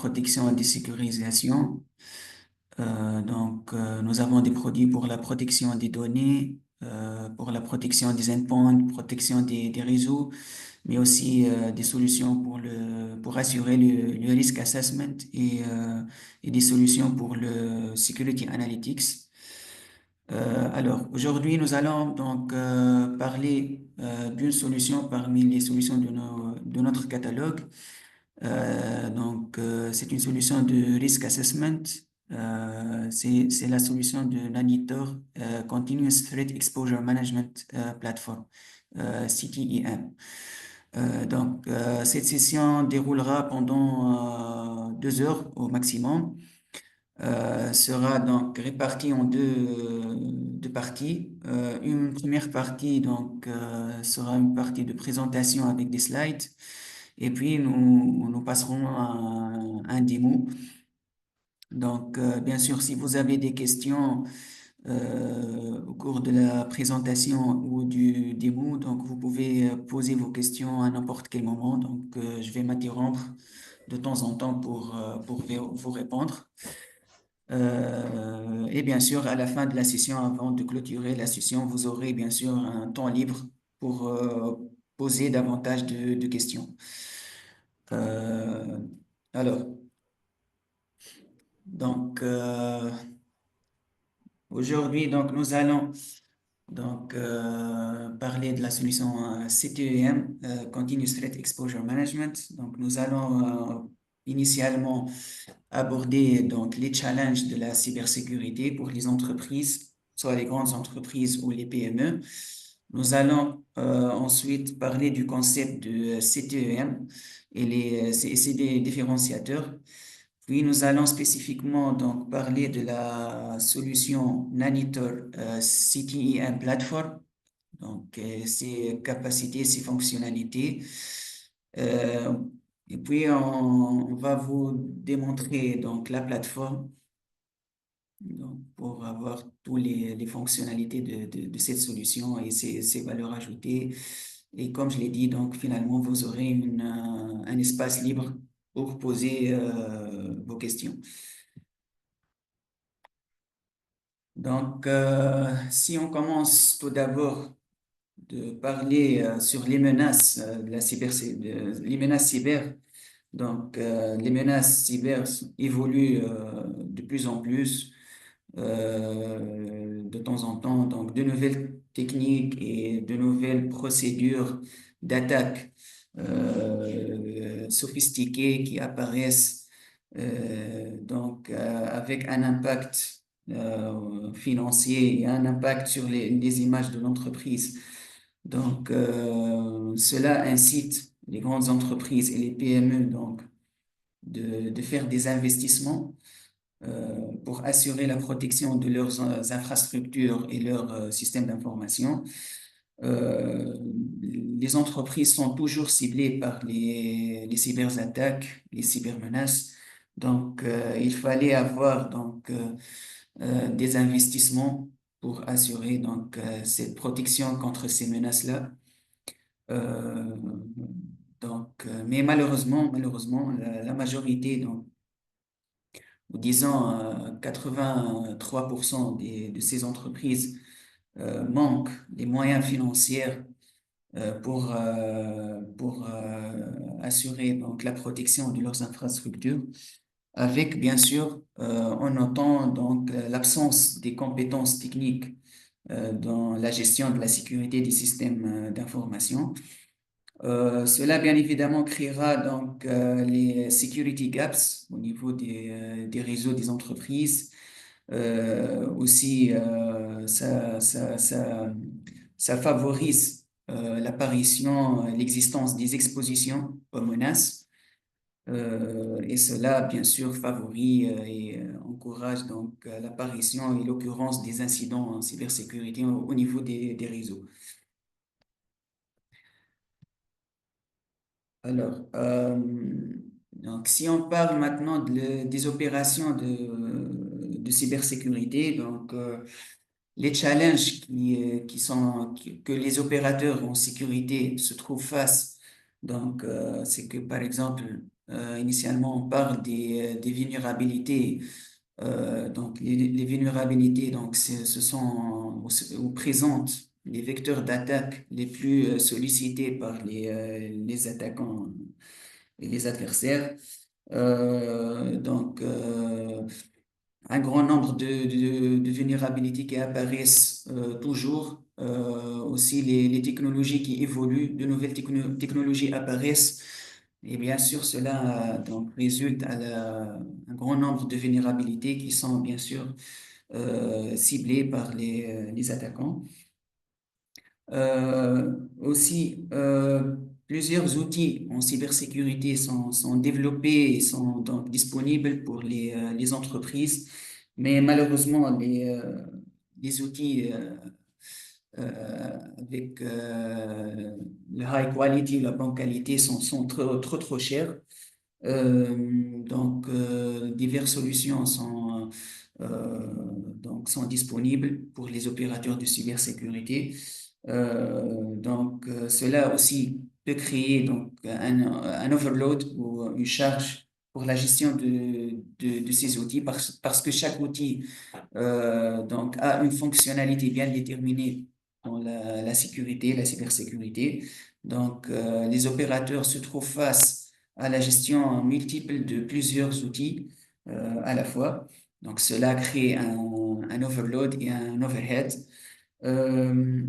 protection et de sécurisation. Nous avons des produits pour la protection des données, pour la protection des endpoints, protection des réseaux, mais aussi des solutions pour assurer le risk assessment et des solutions pour le security analytics. Alors, aujourd'hui, nous allons donc parler d'une solution parmi les solutions de notre catalogue. C'est une solution de risk assessment. C'est la solution de Nanitor Continuous Threat Exposure Management Platform, CTEM. Cette session déroulera pendant 2 heures au maximum. Sera donc répartie en deux parties. Une première partie sera une partie de présentation avec des slides. Et puis, nous passerons à un démo. Bien sûr, si vous avez des questions au cours de la présentation ou du démo, donc vous pouvez poser vos questions à n'importe quel moment. Je vais m'interrompre de temps en temps pour vous répondre. Et bien sûr, à la fin de la session, avant de clôturer la session, vous aurez bien sûr un temps libre pour poser davantage de questions. Euh, alors, donc, aujourd'hui, nous allons parler de la solution CTEM, Continuous Threat Exposure Management. Donc, nous allons initialement aborder les challenges de la cybersécurité pour les entreprises, soit les grandes entreprises ou les PME. Nous allons ensuite parler du concept de CTEM et ses différenciateurs. Puis nous allons spécifiquement parler de la solution Nanitor CTEM Platform, ses capacités, ses fonctionnalités. Euh, et puis on va vous démontrer la plateforme pour avoir toutes les fonctionnalités de cette solution et ses valeurs ajoutées. Et comme je l'ai dit, finalement, vous aurez un espace libre pour poser vos questions. Si on commence tout d'abord de parler sur les menaces de les menaces cyber. Les menaces cyber évoluent de plus en plus de temps en temps. De nouvelles techniques et de nouvelles procédures d'attaque sophistiquées qui apparaissent avec un impact financier et un impact sur les images de l'entreprise. Cela incite les grandes entreprises et les PME de faire des investissements pour assurer la protection de leurs infrastructures et leurs systèmes d'information. Euh, les entreprises sont toujours ciblées par les cyberattaques, les cybermenaces. Il fallait avoir des investissements pour assurer cette protection contre ces menaces-là. Euh, mais malheureusement, la majorité, disons 83% de ces entreprises manquent des moyens financiers pour assurer la protection de leurs infrastructures, avec bien sûr en notant l'absence des compétences techniques dans la gestion de la sécurité des systèmes d'information. Cela, bien évidemment, créera les security gaps au niveau des réseaux des entreprises. Aussi, ça favorise l'apparition, l'existence des expositions aux menaces. Et cela, bien sûr, favorise et encourage l'apparition et l'occurrence des incidents en cybersécurité au niveau des réseaux. Alors, si on parle maintenant des opérations de cybersécurité, les challenges que les opérateurs en sécurité se trouvent face, c'est que par exemple, Initialement, on parle des vulnérabilités. Donc, les vulnérabilités, donc, ce sont ou présentent les vecteurs d'attaque les plus sollicités par les attaquants et les adversaires. Donc, un grand nombre de vulnérabilités qui apparaissent toujours. Aussi, les technologies qui évoluent, de nouvelles technologies apparaissent. Et bien sûr, cela donc, résulte à un grand nombre de vulnérabilités qui sont bien sûr ciblées par les attaquants. Aussi, plusieurs outils en cybersécurité sont développés et sont donc disponibles pour les entreprises, mais malheureusement, les outils avec le high quality, la bonne qualité sont trop chers. Donc, diverses solutions sont disponibles pour les opérateurs de cybersécurité. Cela aussi peut créer donc, un overload ou une charge pour la gestion de ces outils parce que chaque outil donc, a une fonctionnalité bien déterminée dans la sécurité, la cybersécurité. Donc, les opérateurs se trouvent face à la gestion multiple de plusieurs outils à la fois. Donc, cela crée un overload et un overhead. Euh,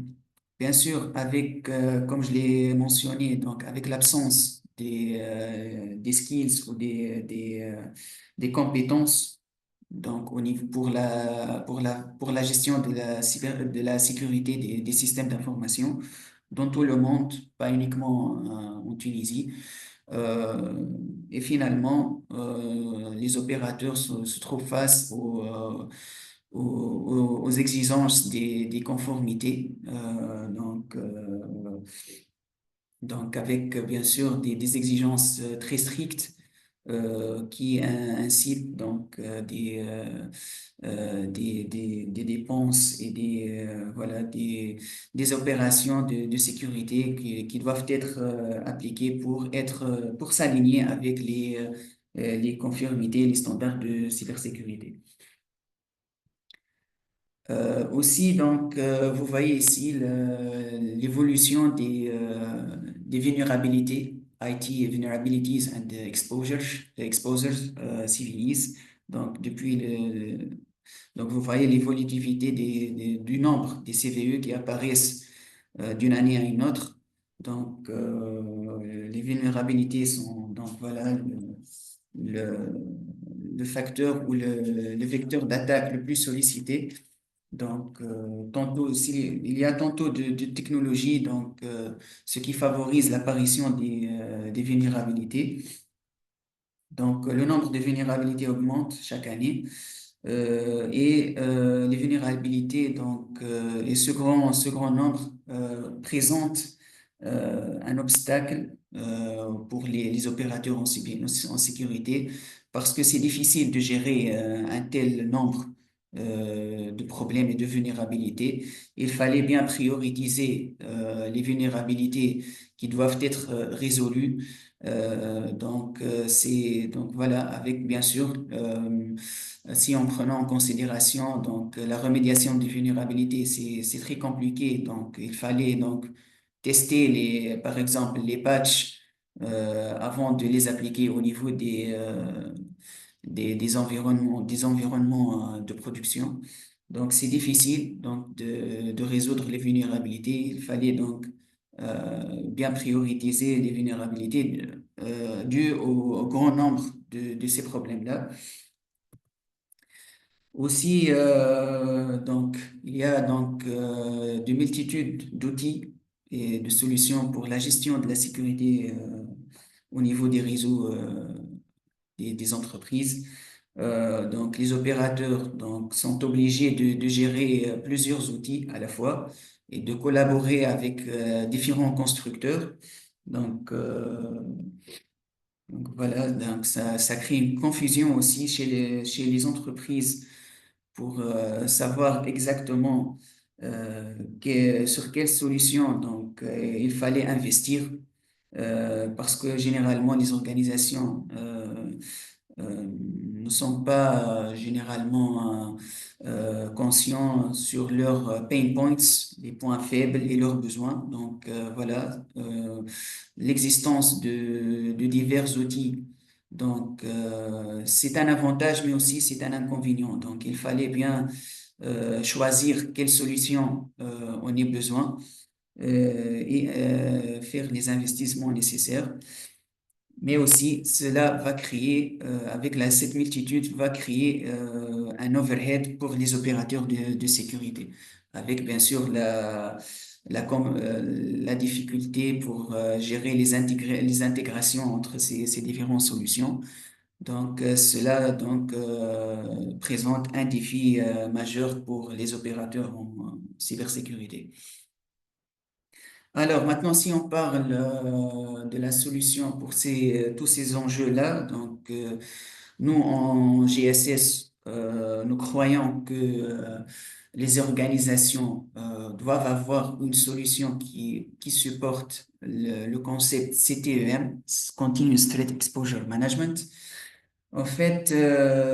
Bien sûr, avec, comme je l'ai mentionné, donc avec l'absence des skills ou des compétences donc, au niveau pour la gestion de la sécurité des systèmes d'information dans tout le monde, pas uniquement en Tunisie. Euh, et finalement, les opérateurs se trouvent face aux exigences des conformités. Donc, avec bien sûr des exigences très strictes qui incitent donc des dépenses et voilà, des opérations de sécurité qui doivent être appliquées pour s'aligner avec les conformités, les standards de cybersécurité. Aussi, donc, vous voyez ici l'évolution des vulnérabilités, IT Vulnerabilities and Exposures, CVEs. Donc, donc, vous voyez l'évolutivité du nombre des CVE qui apparaissent d'une année à une autre. Donc, les vulnérabilités sont, donc, voilà, le, le facteur ou le vecteur d'attaque le plus sollicité. Donc, tantôt aussi, il y a tantôt de technologie, donc, ce qui favorise l'apparition des vulnérabilités. Donc, le nombre de vulnérabilités augmente chaque année les vulnérabilités, donc, et ce grand nombre présente un obstacle pour les opérateurs en sécurité parce que c'est difficile de gérer un tel nombre de problèmes et de vulnérabilités. Il fallait bien prioriser les vulnérabilités qui doivent être résolues. Donc voilà, avec bien sûr si en prenant en considération donc la remédiation des vulnérabilités, c'est très compliqué. Donc, il fallait donc tester par exemple, les patchs avant de les appliquer au niveau des environnements de production. Donc, c'est difficile donc de résoudre les vulnérabilités. Il fallait donc bien prioriser les vulnérabilités dues au grand nombre de ces problèmes-là. Aussi, donc, il y a donc de multitudes d'outils et de solutions pour la gestion de la sécurité au niveau des réseaux des entreprises. Donc, les opérateurs donc, sont obligés de gérer plusieurs outils à la fois et de collaborer avec différents constructeurs. Donc, donc voilà, donc ça crée une confusion aussi chez les entreprises pour savoir exactement sur quelle solution donc, il fallait investir. parce que généralement les organisations ne sont pas généralement conscients sur leurs pain points, les points faibles et leurs besoins. Donc voilà, l'existence de divers outils. Donc c'est un avantage, mais aussi c'est un inconvénient. Donc il fallait bien choisir quelle solution on ait besoin et faire les investissements nécessaires. Mais aussi, cela va créer, cette multitude, va créer un overhead pour les opérateurs de sécurité, avec bien sûr la difficulté pour gérer les intégrations entre ces différentes solutions. Donc, cela présente un défi majeur pour les opérateurs en cybersécurité. Alors maintenant, si on parle de la solution pour tous ces enjeux-là, donc nous en GSS, nous croyons que les organisations doivent avoir une solution qui supporte le concept CTEM, Continuous Threat Exposure Management. En fait,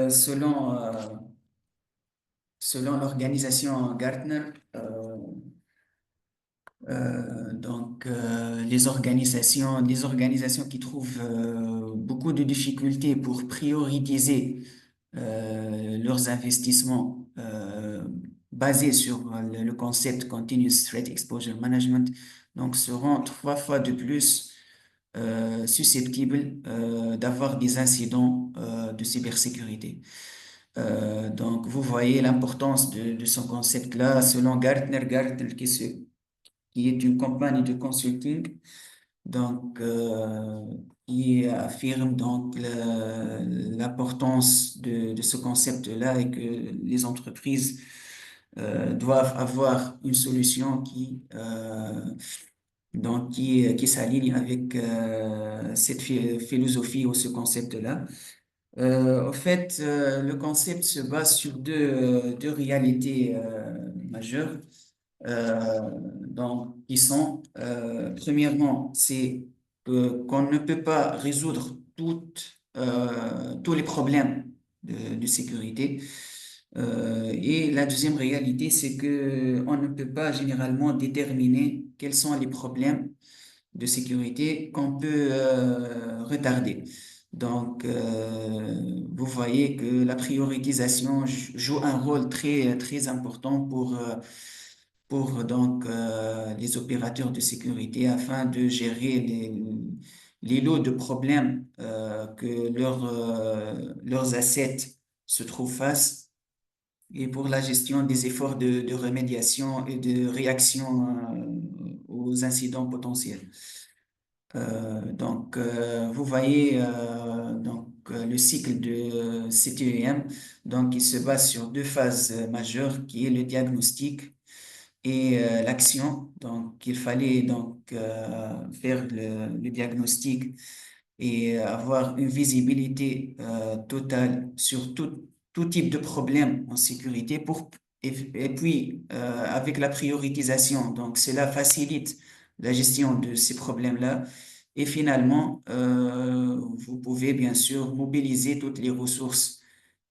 selon l'organisation Gartner, les organisations qui trouvent beaucoup de difficultés pour prioriser leurs investissements basés sur le concept Continuous Threat Exposure Management, donc seront 3 fois de plus susceptibles d'avoir des incidents de cybersécurité. Donc, vous voyez l'importance de ce concept-là selon Gartner qui est une compagnie de consulting, donc qui affirme donc l'importance de ce concept-là et que les entreprises doivent avoir une solution qui s'aligne avec cette philosophie ou ce concept-là. En fait, le concept se base sur deux réalités majeures. Qui sont, premièrement, c'est qu'on ne peut pas résoudre tous les problèmes de sécurité. Et la deuxième réalité, c'est que on ne peut pas généralement déterminer quels sont les problèmes de sécurité qu'on peut retarder. Donc, vous voyez que la prioritisation joue un rôle très, très important pour les opérateurs de sécurité afin de gérer les lots de problèmes que leurs assets se trouvent face et pour la gestion des efforts de remédiation et de réaction aux incidents potentiels. Vous voyez le cycle de CTEM, donc il se base sur deux phases majeures qui est le diagnostic et l'action. Donc il fallait faire le diagnostic et avoir une visibilité totale sur tout type de problème en sécurité et puis avec la prioritisation, donc cela facilite la gestion de ces problèmes-là. Et finalement, vous pouvez bien sûr mobiliser toutes les ressources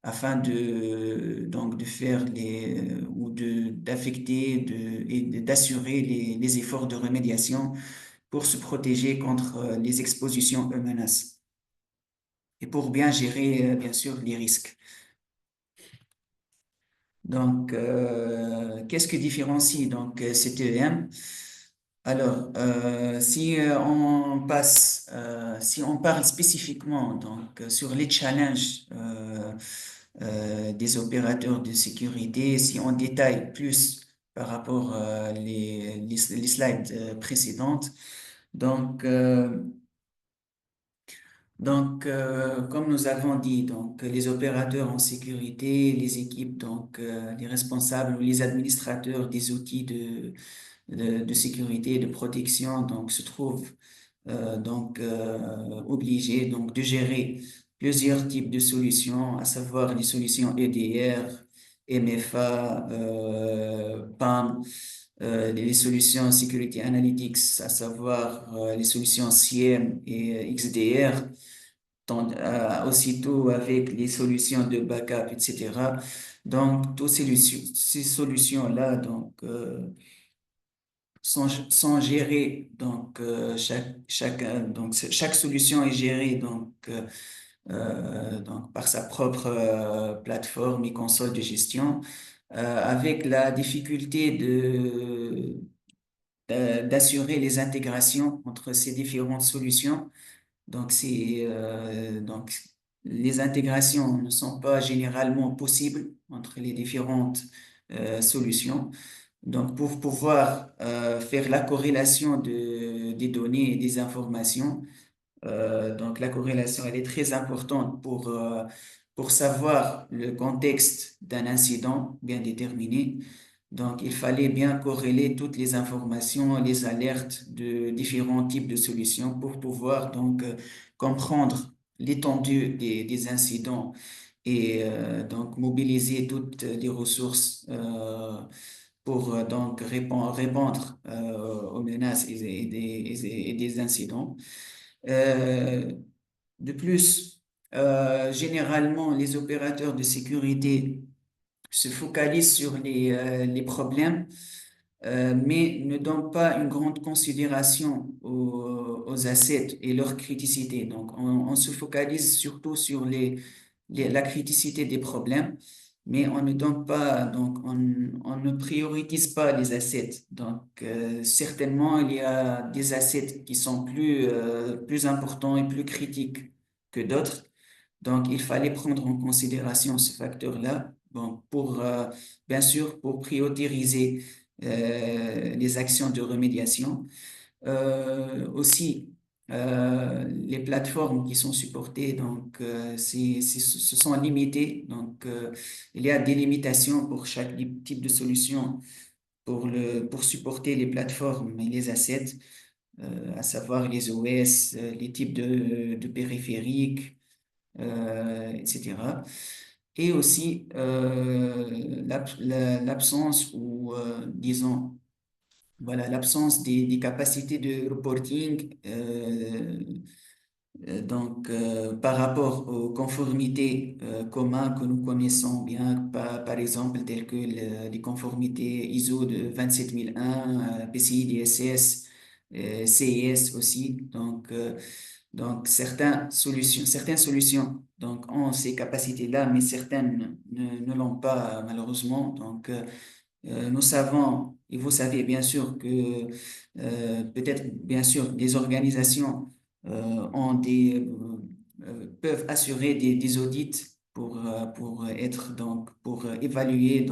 afin de faire ou d'affecter et d'assurer les efforts de remédiation pour se protéger contre les expositions aux menaces et pour bien gérer, bien sûr, les risques. Donc, qu'est-ce qui différencie CTEM? Alors, si on parle spécifiquement sur les challenges des opérateurs de sécurité, si on détaille plus par rapport les slides précédentes, donc euh, comme nous avons dit, les opérateurs en sécurité, les équipes, les responsables ou les administrateurs des outils de sécurité et de protection, se trouvent obligés de gérer plusieurs types de solutions, à savoir les solutions EDR, MFA, PAM. les solutions Security Analytics, à savoir les solutions SIEM et XDR, aussitôt avec les solutions de backup, etc. Donc, toutes ces solutions-là sont gérées. Donc, chaque solution est gérée donc par sa propre plateforme et console de gestion, avec la difficulté d'assurer les intégrations entre ces différentes solutions. Donc, les intégrations ne sont pas généralement possibles entre les différentes solutions. Donc, pour pouvoir faire la corrélation des données et des informations, donc la corrélation, elle est très importante pour savoir le contexte d'un incident bien déterminé. Donc, il fallait bien corréler toutes les informations, les alertes de différents types de solutions pour pouvoir comprendre l'étendue des incidents et donc mobiliser toutes les ressources pour répondre aux menaces et des incidents. Euh, de plus, généralement, les opérateurs de sécurité se focalisent sur les problèmes, mais ne donnent pas une grande considération aux assets et leur criticité. Donc, on se focalise surtout sur la criticité des problèmes, mais on ne donne pas, donc on ne priorise pas les assets. Donc, certainement, il y a des assets qui sont plus importants et plus critiques que d'autres. Donc, il fallait prendre en considération ce facteur-là, bon, bien sûr, pour prioriser les actions de remédiation. Aussi, les plateformes qui sont supportées, donc, ce sont limitées. Donc, il y a des limitations pour chaque type de solution pour supporter les plateformes et les assets, à savoir les OS, les types de périphériques, etc. Et aussi l'absence ou, disons, voilà, l'absence des capacités de reporting par rapport aux conformités communes que nous connaissons bien, par exemple, telles que les conformités ISO de 27001, PCI DSS, CIS aussi. Donc, certaines solutions ont ces capacités-là, mais certaines ne l'ont pas, malheureusement. Donc, nous savons, et vous savez bien sûr que peut-être, bien sûr, des organisations peuvent assurer des audits pour évaluer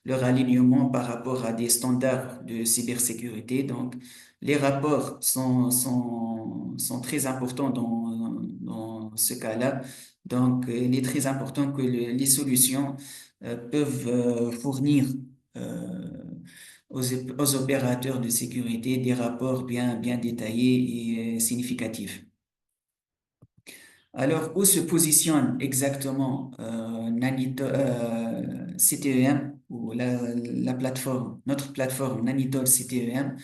leur alignement par rapport à des standards de cybersécurité. Donc, les rapports sont très importants dans ce cas-là. Donc, il est très important que les solutions peuvent fournir euh, aux opérateurs de sécurité des rapports bien détaillés et significatifs. Alors, où se positionne exactement CTEM ou la plateforme, notre plateforme Nanitol CTEM?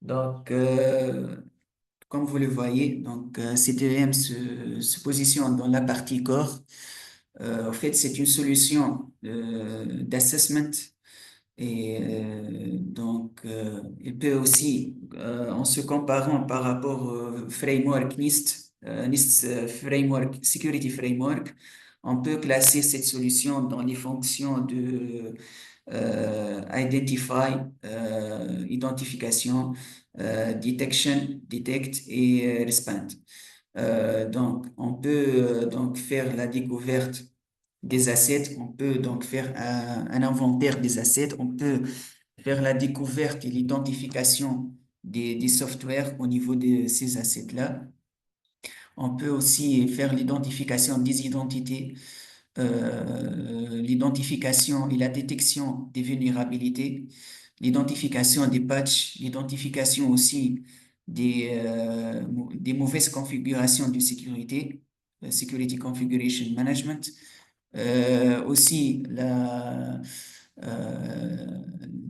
Donc, comme vous le voyez, CTEM se positionne dans la partie core. En fait, c'est une solution d'assessment et il peut aussi, en se comparant par rapport au framework NIST, NIST Framework, Security Framework, on peut classer cette solution dans les fonctions de identify, identification, detection, detect et respond. Donc, on peut faire la découverte des assets, on peut donc faire un inventaire des assets, on peut faire la découverte et l'identification des softwares au niveau de ces assets-là. On peut aussi faire l'identification des identités, l'identification et la détection des vulnérabilités, l'identification des patchs, l'identification aussi des mauvaises configurations de sécurité, Security Configuration Management, aussi euh,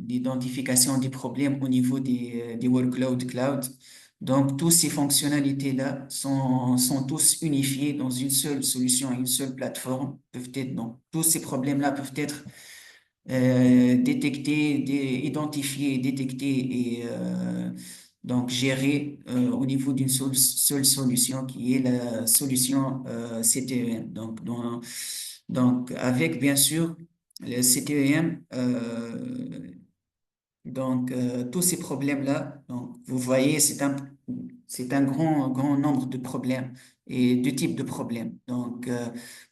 l'identification des problèmes au niveau des workloads cloud. Donc, toutes ces fonctionnalités-là sont tous unifiées dans une seule solution, une seule plateforme. Donc, tous ces problèmes-là peuvent être détecter, identifier, détecter et donc gérer au niveau d'une seule solution qui est la solution CTEM. Donc, avec bien sûr le CTEM, tous ces problèmes-là, donc, vous voyez, c'est un grand nombre de problèmes et de types de problèmes. Donc,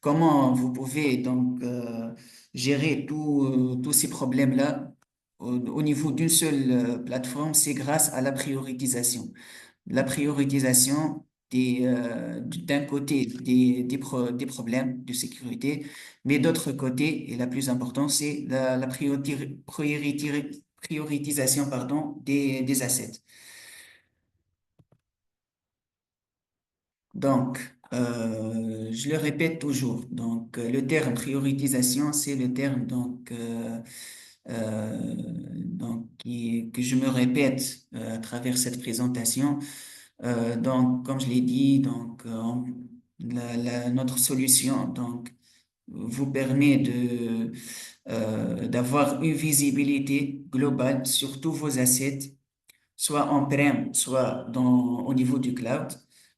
comment vous pouvez donc gérer tous ces problèmes-là au niveau d'une seule plateforme, c'est grâce à la priorisation. La priorisation d'un côté des problèmes de sécurité, mais d'autre côté, et la plus importante, c'est la priorisation pardon, des assets. Donc, je le répète toujours. Donc, le terme priorisation, c'est le terme que je me répète à travers cette présentation. Donc, comme je l'ai dit, notre solution vous permet d'avoir une visibilité globale sur tous vos assets soit on-prem, soit au niveau du cloud.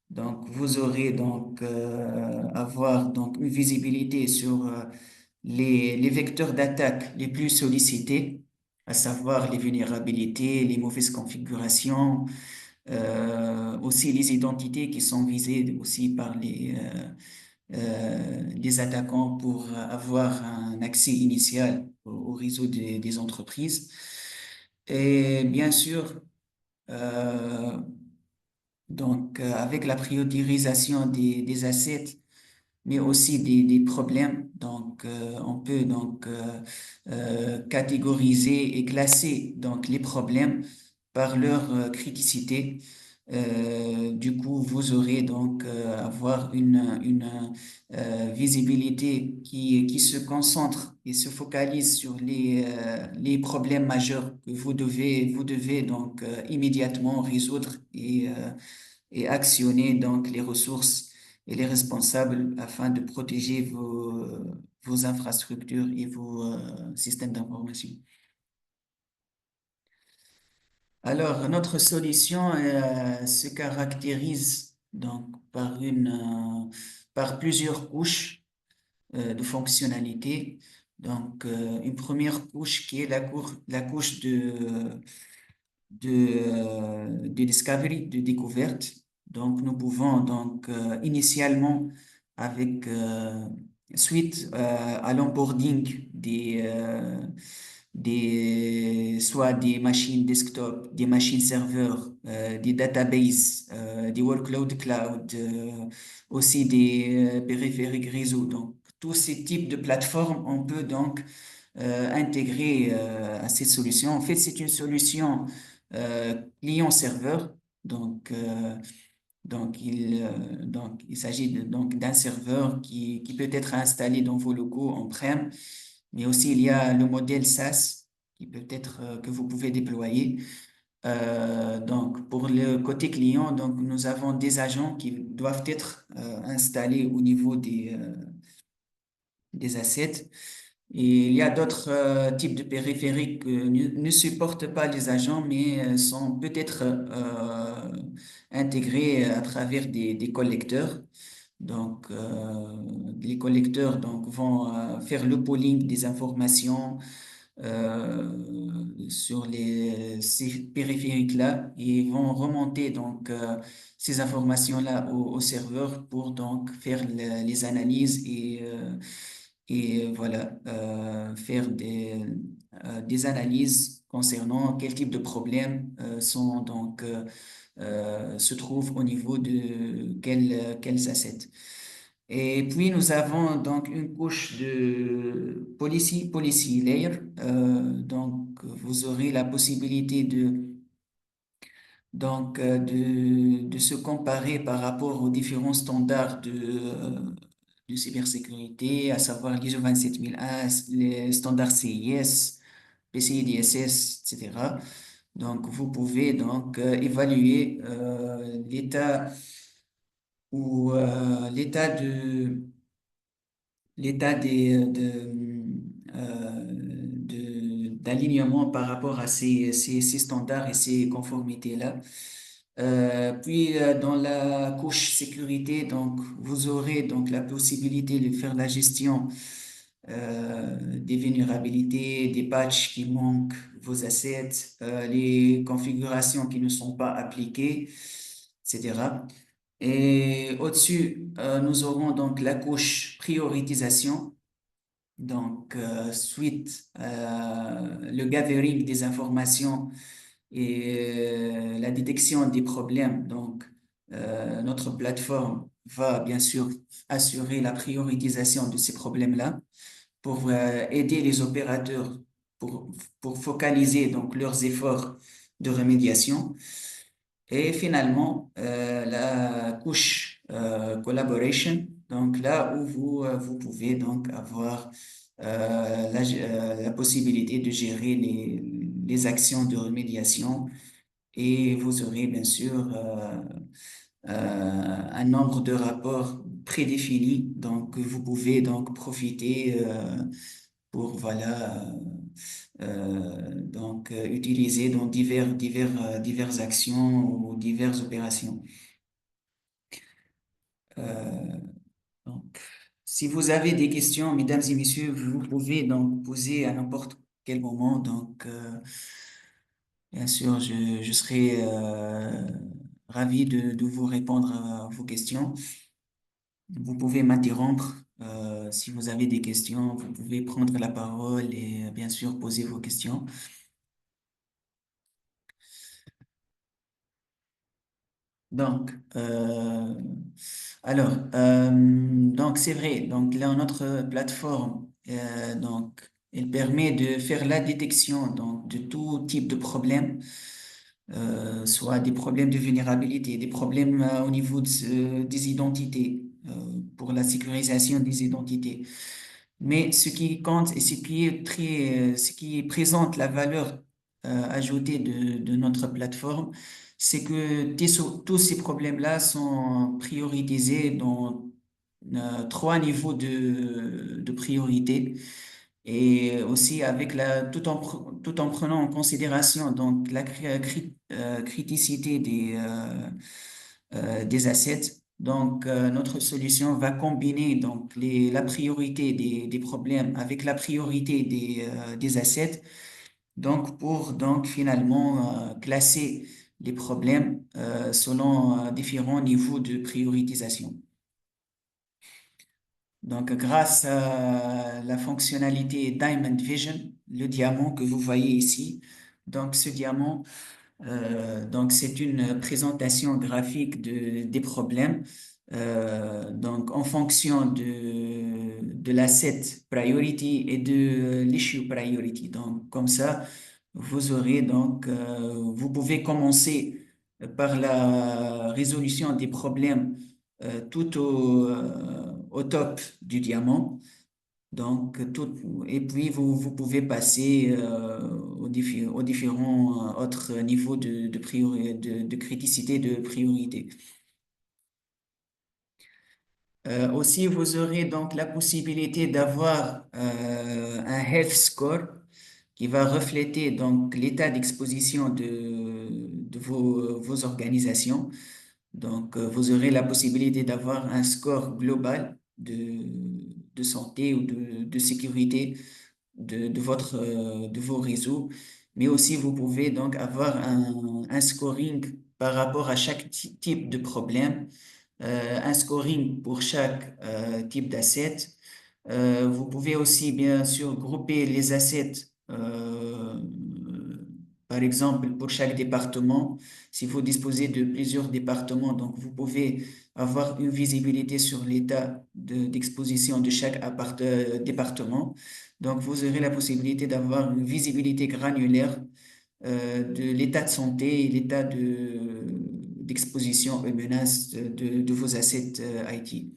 Donc, vous aurez avoir donc une visibilité sur les vecteurs d'attaque les plus sollicités, à savoir les vulnérabilités, les mauvaises configurations, aussi les identités qui sont visées aussi par les attaquants pour avoir un accès initial au réseau des entreprises. Et bien sûr, euh, avec la priorisation des assets, mais aussi des problèmes, on peut catégoriser et classer donc les problèmes par leur criticité. Du coup, vous aurez avoir une visibilité qui se concentre et se focalise sur les problèmes majeurs que vous devez immédiatement résoudre et actionner donc les ressources et les responsables afin de protéger vos infrastructures et vos systèmes d'information. Alors, notre solution se caractérise par plusieurs couches de fonctionnalités. Une première couche qui est la couche de discovery, de découverte. Donc, nous pouvons initialement avec suite à l'onboarding soit des machines desktop, des machines serveurs, des databases, des workload cloud, aussi des périphériques réseau. Donc, tous ces types de plateformes, on peut intégrer à cette solution. En fait, c'est une solution client-serveur. Il s'agit d'un serveur qui peut être installé dans vos locaux on-prem, mais aussi il y a le modèle SaaS qui peut être que vous pouvez déployer. Pour le côté client, nous avons des agents qui doivent être installés au niveau des assets. Et il y a d'autres types de périphériques qui ne supportent pas les agents, mais sont peut-être intégrés à travers des collecteurs. Les collecteurs vont faire le pooling des informations sur ces périphériques-là et vont remonter ces informations-là au serveur pour faire les analyses et voilà, faire des analyses concernant quel type de problèmes se trouvent au niveau de quels assets. Et puis, nous avons donc une couche de policy layer. Vous aurez la possibilité de se comparer par rapport aux différents standards de cybersécurité, à savoir l'ISO 27001, les standards CIS, PCI DSS, etc. Donc, vous pouvez donc évaluer l'état ou l'état d'alignement par rapport à ces standards et ces conformités-là. Puis dans la couche sécurité, donc vous aurez donc la possibilité de faire la gestion des vulnérabilités, des patchs qui manquent vos assets, les configurations qui ne sont pas appliquées, etc. Et au-dessus, nous aurons donc la couche prioritisation. Donc, suite le gathering des informations et la détection des problèmes. Donc, notre plateforme va bien sûr assurer la prioritisation de ces problèmes-là pour aider les opérateurs pour, pour focaliser donc leurs efforts de remédiation. Et finalement, la couche collaboration, donc là où vous pouvez donc avoir la possibilité de gérer les actions de remédiation et vous aurez bien sûr un nombre de rapports prédéfinis, donc vous pouvez donc profiter pour voilà donc utiliser dans diverses actions ou diverses opérations. Euh, donc, si vous avez des questions, mesdames et messieurs, vous pouvez donc poser à n'importe quel moment. Donc, bien sûr, je serai ravi de vous répondre à vos questions. Vous pouvez m'interrompre si vous avez des questions. Vous pouvez prendre la parole et bien sûr poser vos questions. Donc, donc c'est vrai. Donc là, notre plateforme, donc, elle permet de faire la détection donc de tout type de problème, soit des problèmes de vulnérabilité, des problèmes au niveau des identités, pour la sécurisation des identités. Mais ce qui compte et ce qui présente la valeur ajoutée de notre plateforme, c'est que tous ces problèmes-là sont prioritisés dans trois niveaux de priorité et aussi avec tout en prenant en considération donc la criticité des assets. Donc, notre solution va combiner donc la priorité des problèmes avec la priorité des assets. Donc, pour donc finalement classer les problèmes selon différents niveaux de prioritisation. Donc, grâce à la fonctionnalité Diamond Vision, le diamant que vous voyez ici, donc ce diamant donc, c'est une présentation graphique des problèmes. Donc, en fonction de l'asset priority et de l'issue priority. Donc, comme ça, vous pouvez commencer par la résolution des problèmes au top du diamant. Donc, et puis vous pouvez passer aux différents autres niveaux de criticité, de priorité. Aussi, vous aurez donc la possibilité d'avoir un health score qui va refléter donc l'état d'exposition de vos organisations. Donc, vous aurez la possibilité d'avoir un score global de santé ou de sécurité de vos réseaux, mais aussi vous pouvez donc avoir un scoring par rapport à chaque type de problème, un scoring pour chaque type d'asset. Vous pouvez aussi bien sûr grouper les assets, par exemple pour chaque département. Si vous disposez de plusieurs départements, donc vous pouvez avoir une visibilité sur l'état d'exposition de chaque département. Donc, vous aurez la possibilité d'avoir une visibilité granulaire de l'état de santé et l'état d'exposition aux menaces de vos assets IT.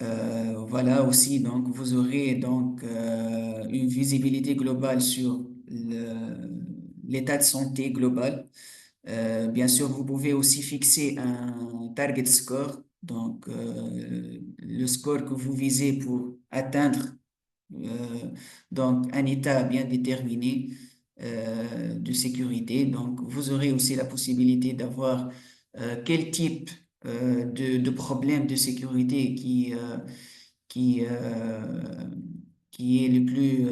Voilà. voilà aussi, donc vous aurez donc une visibilité globale sur l'état de santé global. Bien sûr, vous pouvez aussi fixer un target score, donc le score que vous visez pour atteindre euh, donc un état bien déterminé de sécurité. Donc, vous aurez aussi la possibilité d'avoir quel type de problème de sécurité qui, qui est le plus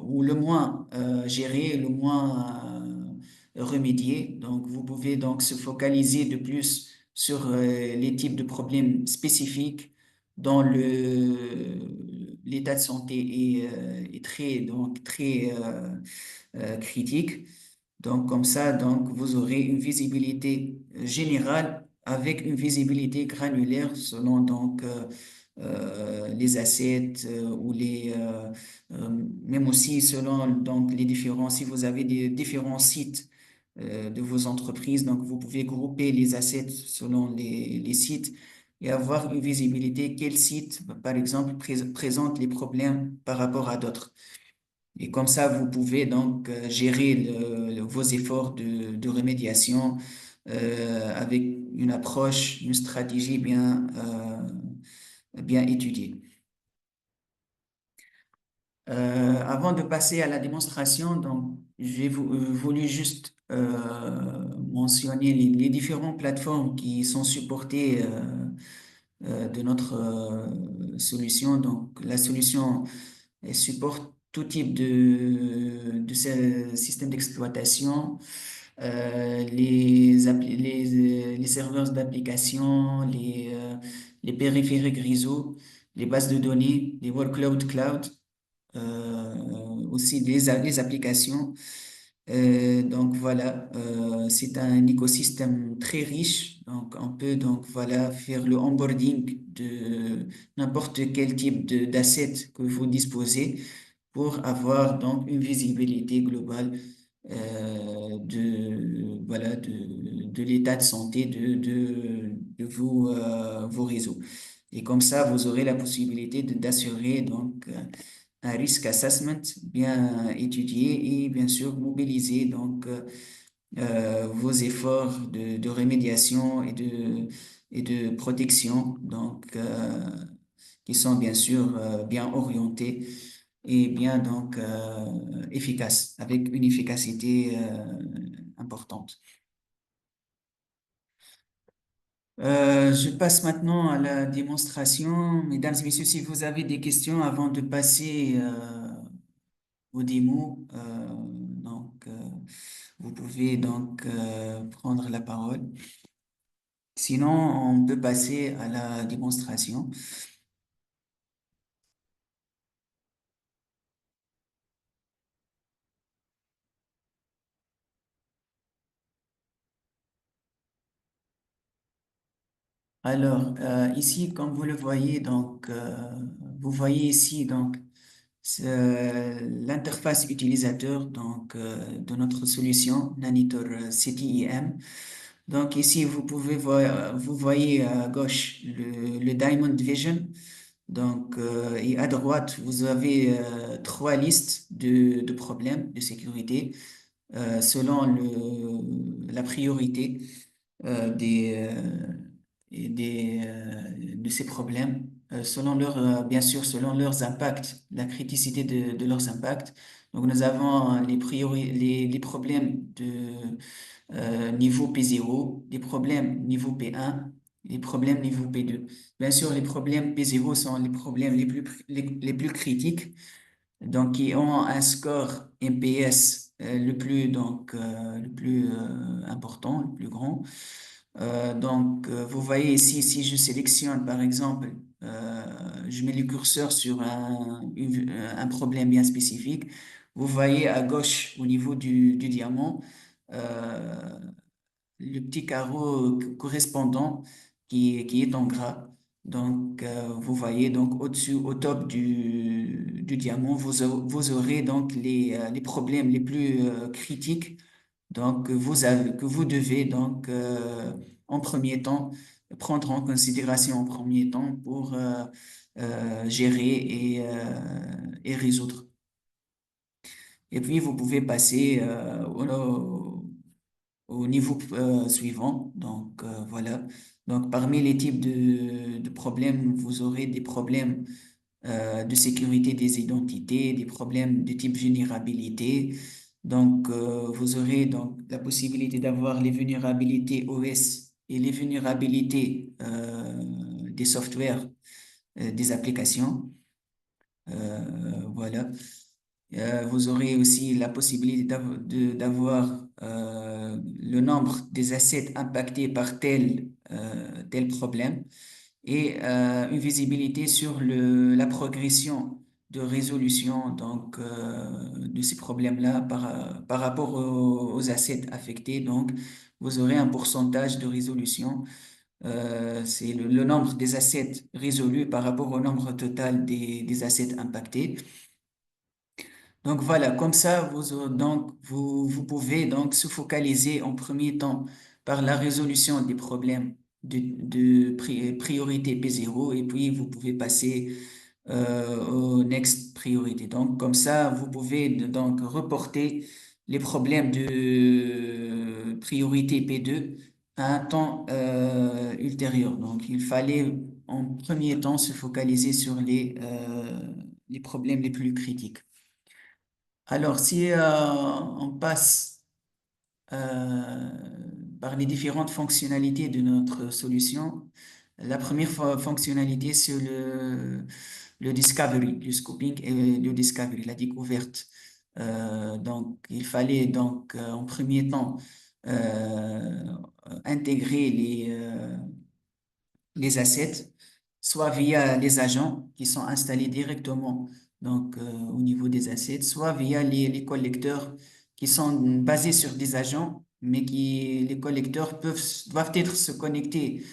ou le moins géré, le moins remédié. Donc, vous pouvez donc se focaliser de plus sur les types de problèmes spécifiques dont l'état de santé est très, donc, très critique. Donc, comme ça, donc, vous aurez une visibilité générale avec une visibilité granulaire selon donc, les assets ou même aussi selon donc, les différents, si vous avez des différents sites de vos entreprises, donc vous pouvez grouper les assets selon les sites et avoir une visibilité, quel site, par exemple, présente les problèmes par rapport à d'autres. Et comme ça, vous pouvez donc gérer vos efforts de remédiation avec une approche, une stratégie bien étudiée. Avant de passer à la démonstration, donc, j'ai voulu juste mentionner les différentes plateformes qui sont supportées de notre solution. Donc, la solution elle supporte tout type de ce système d'exploitation, les serveurs d'application, les périphériques réseau, les bases de données, les workload cloud, aussi les applications. Donc voilà, c'est un écosystème très riche. Donc on peut donc voilà faire le onboarding de n'importe quel type d'asset que vous disposez pour avoir donc une visibilité globale de l'état de santé de vos réseaux. Et comme ça, vous aurez la possibilité d'assurer donc un risk assessment bien étudié et bien sûr mobiliser donc vos efforts de remédiation et de protection donc qui sont bien sûr bien orientés et bien donc efficaces avec une efficacité importante. Je passe maintenant à la démonstration. Mesdames et messieurs, si vous avez des questions avant de passer au démo, vous pouvez donc prendre la parole. Sinon, on peut passer à la démonstration. Alors, ici, comme vous le voyez, donc, vous voyez ici donc l'interface utilisateur donc, de notre solution Nanitor CTIM. Donc ici, vous voyez à gauche le Diamond Vision. Donc, et à droite, vous avez trois listes de problèmes de sécurité selon la priorité des, de ces problèmes, selon bien sûr, selon leurs impacts, la criticité de leurs impacts. Donc, nous avons les problèmes de niveau P0, les problèmes niveau P1, les problèmes niveau P2. Bien sûr, les problèmes P0 sont les problèmes les plus critiques, donc qui ont un score MPS le plus important, le plus grand. Donc, vous voyez ici, si je sélectionne par exemple, je mets le curseur sur un problème bien spécifique, vous voyez à gauche au niveau du diamant, euh, le petit carreau correspondant qui est en gras. Donc, vous voyez donc au-dessus, au top du diamant, vous aurez donc les problèmes les plus critiques donc, que vous devez donc en premier temps prendre en considération en premier temps pour gérer et résoudre. Et puis, vous pouvez passer au niveau suivant. Donc, voilà. Donc, parmi les types de problèmes, vous aurez des problèmes de sécurité des identités, des problèmes de type vulnérabilité. Donc, vous aurez donc la possibilité d'avoir les vulnérabilités OS et les vulnérabilités des softwares, des applications. Voilà. Vous aurez aussi la possibilité d'avoir le nombre des assets impactés par tel problème et une visibilité sur la progression de résolution donc, de ces problèmes-là par rapport aux assets affectés. Donc, vous aurez un pourcentage de résolution. C'est le nombre des assets résolus par rapport au nombre total des assets impactés. Donc voilà, comme ça, vous pouvez donc se focaliser en premier temps par la résolution des problèmes de priorité P0 et puis vous pouvez passer au next priorité. Donc comme ça, vous pouvez donc reporter les problèmes de priorité P2 à un temps ultérieur. Donc il fallait en premier temps se focaliser sur les problèmes les plus critiques. Alors, si on passe euh, par les différentes fonctionnalités de notre solution, la première fonctionnalité, c'est le discovery, le scoping et le discovery, la découverte. Donc, il fallait donc en premier temps euh, intégrer les assets, soit via les agents qui sont installés directement donc, au niveau des assets, soit via les collecteurs qui sont basés sur des agents, mais les collecteurs doivent être se connecter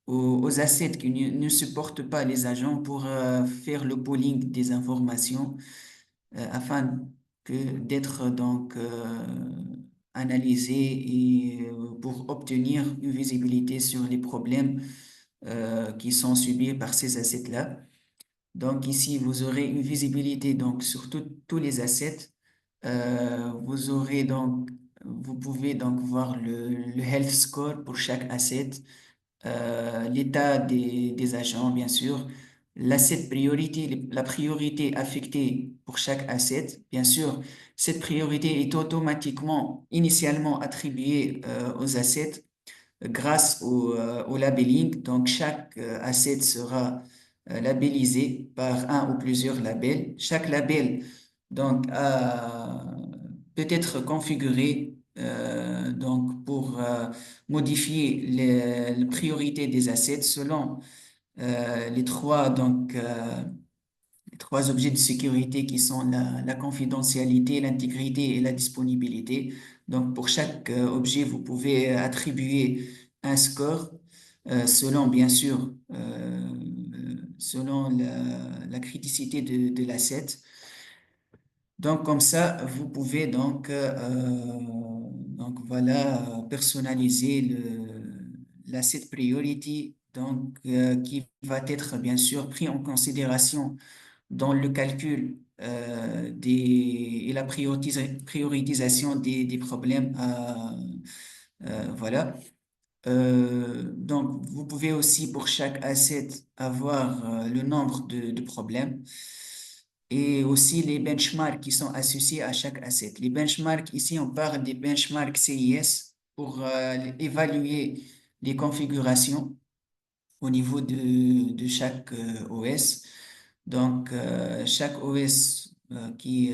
aux assets qui ne supportent pas les agents pour faire le pooling des informations afin d'être donc analysés et pour obtenir une visibilité sur les problèmes qui sont subis par ces assets-là. Donc ici, vous aurez une visibilité donc, sur tous les assets. Vous pouvez donc voir le health score pour chaque asset, l'état des agents, bien sûr, l'asset priorité, la priorité affectée pour chaque asset. Bien sûr, cette priorité est automatiquement, initialement attribuée aux assets grâce au labeling. Donc, chaque asset sera labellisé par un ou plusieurs labels. Chaque label donc, peut être configuré donc, pour modifier les priorités des assets selon les trois objets de sécurité qui sont la confidentialité, l'intégrité et la disponibilité. Donc, pour chaque objet, vous pouvez attribuer un score selon, bien sûr, selon la criticité de l'asset. Donc, comme ça, vous pouvez donc voilà, personnaliser l'asset priority donc, qui va être, bien sûr, pris en considération dans le calcul et la prioritisation des problèmes. Voilà. Donc, vous pouvez aussi pour chaque asset avoir le nombre de problèmes et aussi les benchmarks qui sont associés à chaque asset. Les benchmarks, ici, on parle des benchmarks CIS pour évaluer les configurations au niveau de chaque OS. Donc, chaque OS qui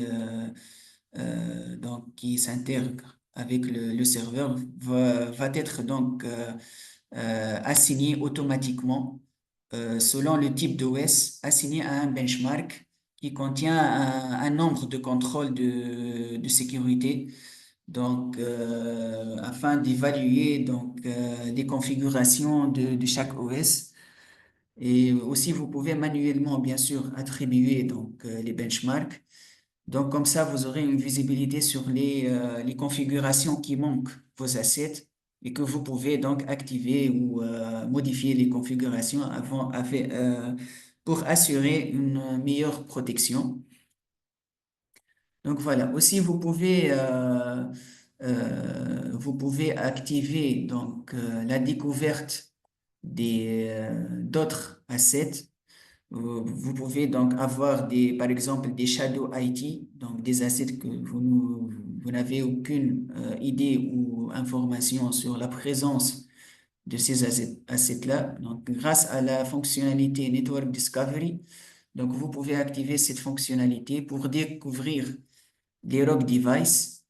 s'intègre avec le serveur va être donc assigné automatiquement selon le type d'OS, assigné à un benchmark qui contient un nombre de contrôles de sécurité. Donc, afin d'évaluer donc les configurations de chaque OS. Et aussi, vous pouvez manuellement, bien sûr, attribuer donc, les benchmarks. Donc, comme ça, vous aurez une visibilité sur les configurations qui manquent vos assets. et que vous pouvez donc activer ou modifier les configurations pour assurer une meilleure protection. Donc voilà. Aussi, vous pouvez activer donc la découverte d'autres assets. Vous pouvez donc avoir par exemple, des shadow IT, donc des assets que vous n'avez aucune idée ou information sur la présence de ces assets-là. Donc, grâce à la fonctionnalité Network Discovery, donc vous pouvez activer cette fonctionnalité pour découvrir des rogue devices,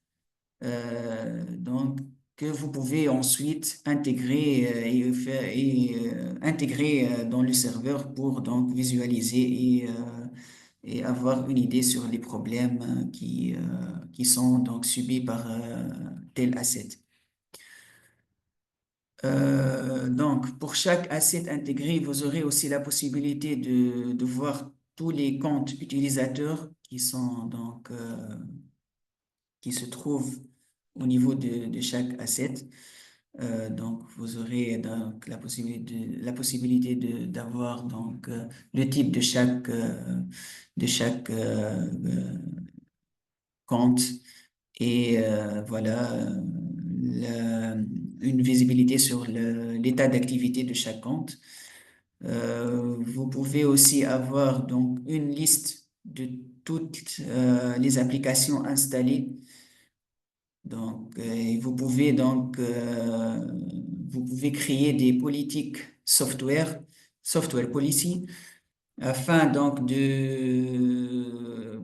donc que vous pouvez ensuite intégrer dans le serveur pour donc visualiser et avoir une idée sur les problèmes qui sont donc subis par tel asset. Donc, pour chaque asset intégré, vous aurez aussi la possibilité de voir tous les comptes utilisateurs qui se trouvent au niveau de chaque asset. Donc, vous aurez donc d'avoir donc le type de chaque compte et voilà une visibilité sur l'état d'activité de chaque compte. Vous pouvez aussi avoir donc une liste de toutes les applications installées. Donc, vous pouvez créer des politiques software policy, afin donc de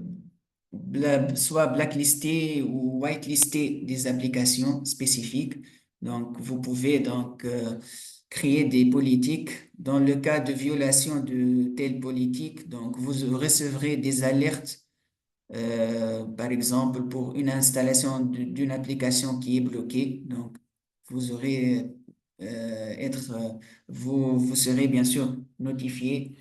soit blacklister ou whitelister des applications spécifiques. Donc, vous pouvez donc créer des politiques. Dans le cas de violation de telles politiques, donc vous recevrez des alertes, par exemple pour une installation d'une application qui est bloquée. Donc, vous aurez vous serez bien sûr notifié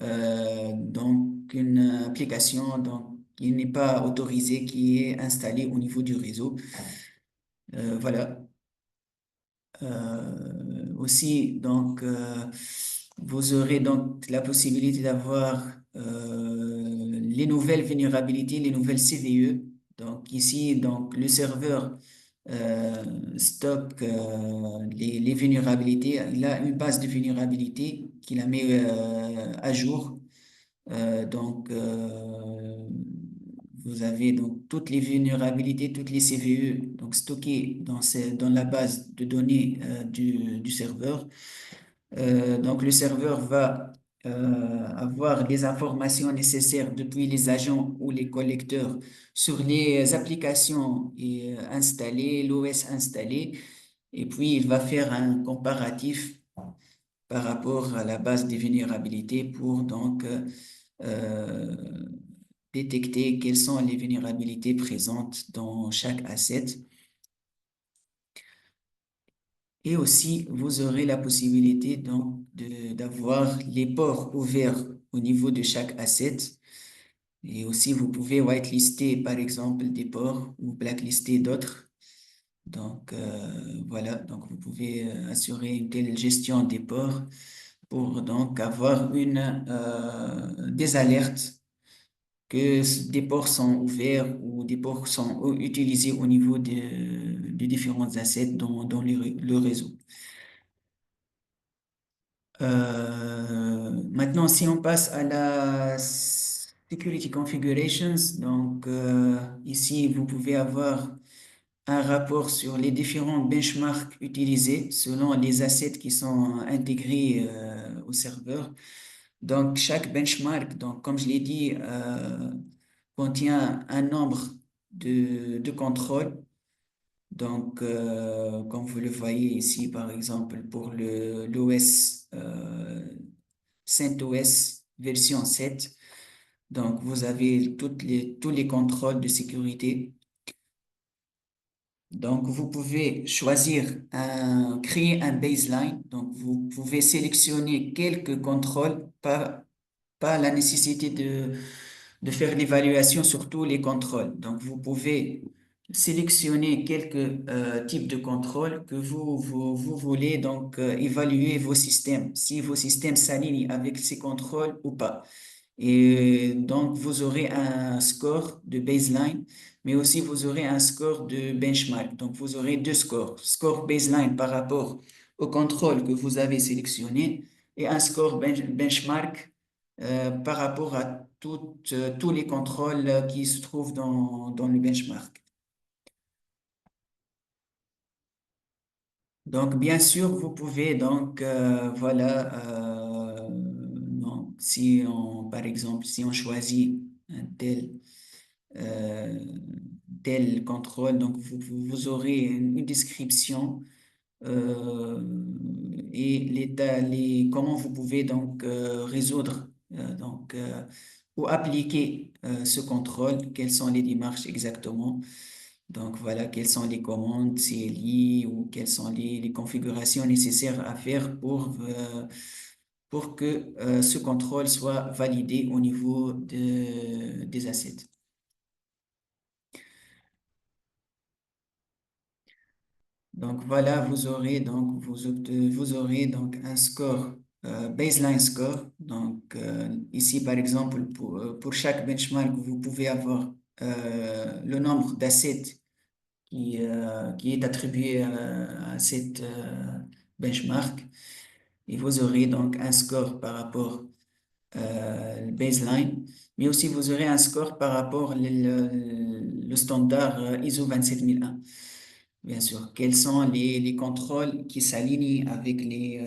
donc une application donc, qui n'est pas autorisée, qui est installée au niveau du réseau. Voilà. Aussi, donc, vous aurez donc la possibilité d'avoir les nouvelles vulnérabilités, les nouvelles CVE. Donc, ici, donc, le serveur stocke les vulnérabilités. Il a une base de vulnérabilités qu'il a mis à jour. Donc, vous avez donc toutes les vulnérabilités, toutes les CVE donc stockées dans la base de données du serveur. Donc, le serveur va avoir les informations nécessaires depuis les agents ou les collecteurs sur les applications installées, l'OS installé, et puis il va faire un comparatif par rapport à la base des vulnérabilités pour donc euh, détecter quelles sont les vulnérabilités présentes dans chaque asset. Et aussi, vous aurez la possibilité donc d'avoir les ports ouverts au niveau de chaque asset. Et aussi, vous pouvez whitelister, par exemple, des ports ou blacklister d'autres. Donc, voilà, donc vous pouvez assurer une telle gestion des ports pour donc avoir des alertes que des ports sont ouverts ou des ports sont utilisés au niveau de différents assets dans le réseau. Maintenant, si on passe à la Security Configurations, donc ici, vous pouvez avoir un rapport sur les différents benchmarks utilisés selon les assets qui sont intégrés au serveur. Donc, chaque benchmark, donc, comme je l'ai dit, contient un nombre de contrôles. Donc, comme vous le voyez ici, par exemple, pour l'OS CentOS version 7, donc vous avez tous les contrôles de sécurité. Donc, vous pouvez créer un baseline. Donc, vous pouvez sélectionner quelques contrôles, pas la nécessité de faire l'évaluation sur tous les contrôles. Donc, vous pouvez sélectionner quelques types de contrôle que vous voulez donc évaluer vos systèmes, si vos systèmes s'alignent avec ces contrôles ou pas. Et donc, vous aurez un score de baseline, mais aussi vous aurez un score de benchmark. Donc, vous aurez deux scores. Score baseline par rapport au contrôle que vous avez sélectionné et un score benchmark par rapport à tous les contrôles qui se trouvent dans le benchmark. Donc, bien sûr, vous pouvez donc, donc, si on, par exemple, si on choisit un euh, tel contrôle, donc vous aurez une description euh, et comment vous pouvez donc résoudre ou appliquer ce contrôle, quelles sont les démarches exactement. Donc voilà, quelles sont les commandes CLI ou quelles sont les configurations nécessaires à faire pour que ce contrôle soit validé au niveau des assets. Donc voilà, vous aurez donc un score, baseline score. Donc ici, par exemple, pour chaque benchmark, vous pouvez avoir le nombre d'assets qui est attribué à cette benchmark. Et vous aurez donc un score par rapport le baseline, mais aussi vous aurez un score par rapport le standard ISO 27001. Bien sûr, quels sont les contrôles qui s'alignent avec les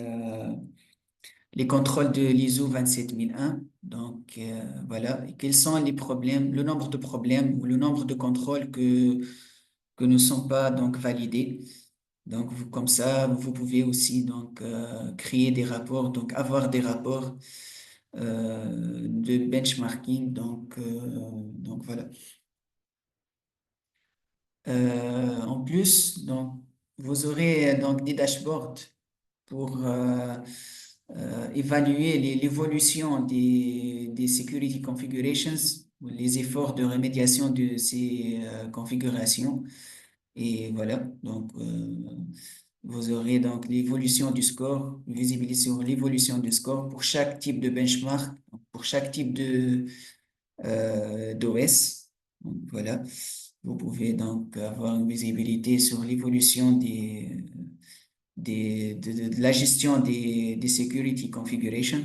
contrôles de l'ISO 27001. Donc, voilà, et quels sont les problèmes, le nombre de problèmes ou le nombre de contrôles que ne sont pas donc validés. Donc, comme ça, vous pouvez aussi donc créer des rapports, donc avoir des rapports de benchmarking. Donc voilà. En plus, donc, vous aurez donc des dashboards pour évaluer l'évolution des security configurations, ou les efforts de remédiation de ces configurations. Et voilà, donc vous aurez donc l'évolution du score, une visibilité sur l'évolution du score pour chaque type de benchmark, pour chaque type d'OS. Donc voilà, vous pouvez donc avoir une visibilité sur l'évolution de la gestion des security configurations,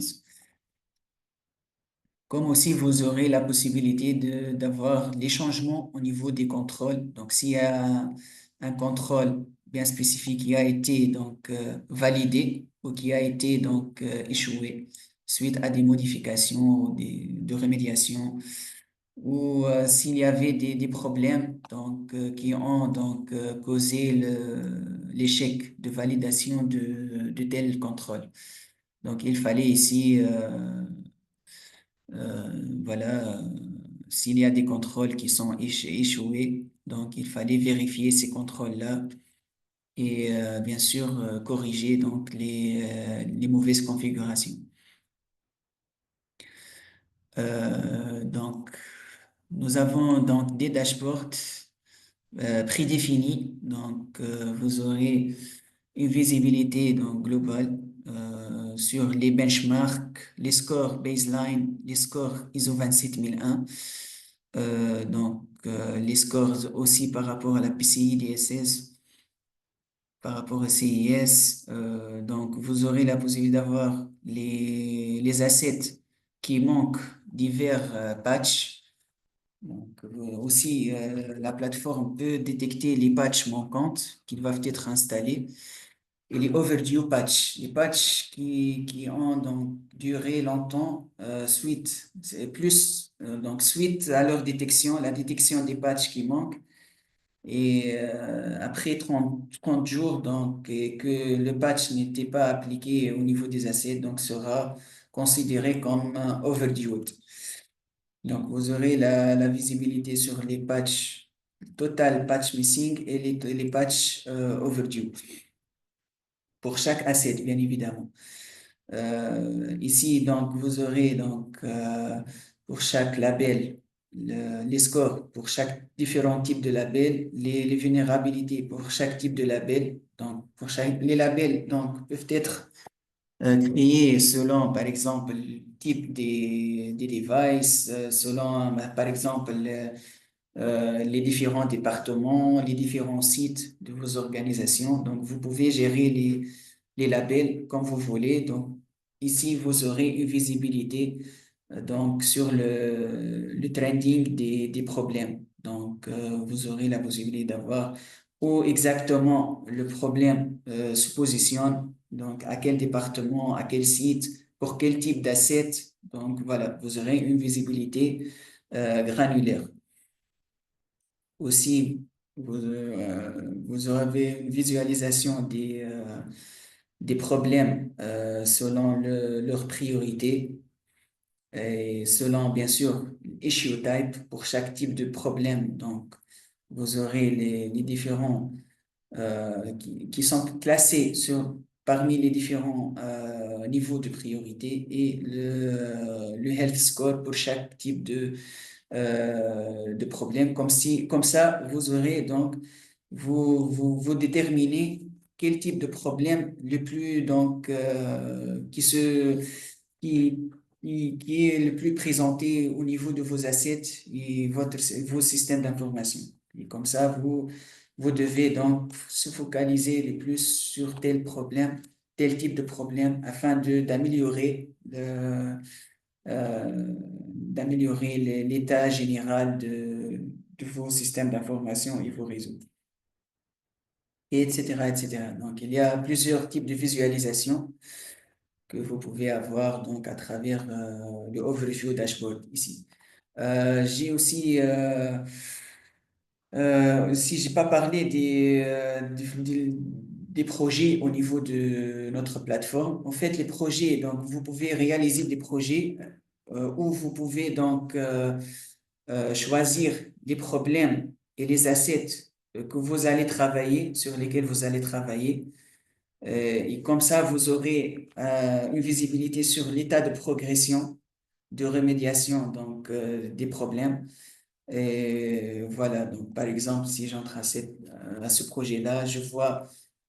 comme aussi vous aurez la possibilité d'avoir les changements au niveau des contrôles. Donc, s'il y a un contrôle bien spécifique qui a été donc validé ou qui a été donc échoué suite à des modifications ou de rémédiation, ou s'il y avait des problèmes donc, qui ont donc causé l'échec de validation de tel contrôle. Donc, il fallait ici voilà, s'il y a des contrôles qui sont échoués, donc il fallait vérifier ces contrôles-là et bien sûr corriger donc les mauvaises configurations. Donc, nous avons donc des dashboards prédéfinis. Donc, vous aurez une visibilité donc, globale sur les benchmarks, les scores baseline, les scores ISO 27001, les scores aussi par rapport à la PCI DSS, par rapport au CIS. Donc, vous aurez la possibilité d'avoir les assets qui manquent divers patchs. Donc, aussi, la plateforme peut détecter les patchs manquantes qui doivent être installés et les overdue patchs, les patchs qui ont donc duré longtemps c'est plus donc suite à leur détection, la détection des patchs qui manquent et après 30 jours donc et que le patch n'était pas appliqué au niveau des assets donc sera considéré comme overdue. Donc vous aurez la visibilité sur les patchs total patch missing et les patchs overdue pour chaque asset bien évidemment. Ici, donc, vous aurez donc pour chaque label les scores pour chaque différent type de label, les vulnérabilités pour chaque type de label. Donc, les labels donc, peuvent être créés selon, par exemple, le type des devices, selon, par exemple, les différents départements, les différents sites de vos organisations. Donc, vous pouvez gérer les labels comme vous voulez. Donc, ici, vous aurez une visibilité donc, sur le trending des problèmes. Donc, vous aurez la possibilité d'avoir où exactement le problème se positionne, donc à quel département, à quel site, pour quel type d'asset. Donc, voilà, vous aurez une visibilité granulaire. Aussi, vous avez une visualisation des problèmes selon leur priorité et selon, bien sûr, issue type pour chaque type de problème. Donc, vous aurez les différents qui sont classés parmi les différents niveaux de priorité et le health score pour chaque type de problème. Comme ça, vous aurez donc, vous déterminez quel type de problème le plus, donc, qui, qui est le plus présenté au niveau de vos assets et vos systèmes d'information. Et comme ça, vous devez donc se focaliser le plus sur tel problème, tel type de problème afin d'améliorer d'améliorer l'état général de vos systèmes d'information et vos réseaux, et etc., etc. Donc, il y a plusieurs types de visualisation que vous pouvez avoir donc à travers le Overview Dashboard ici. J'ai aussi, si j'ai pas parlé des projets au niveau de notre plateforme. En fait, les projets, donc vous pouvez réaliser des projets où vous pouvez donc choisir les problèmes et les assets que vous allez travailler, sur lesquels vous allez travailler. Et comme ça, vous aurez une visibilité sur l'état de progression, de remédiation donc, des problèmes. Et voilà, donc par exemple, si j'entre à ce projet-là, je vois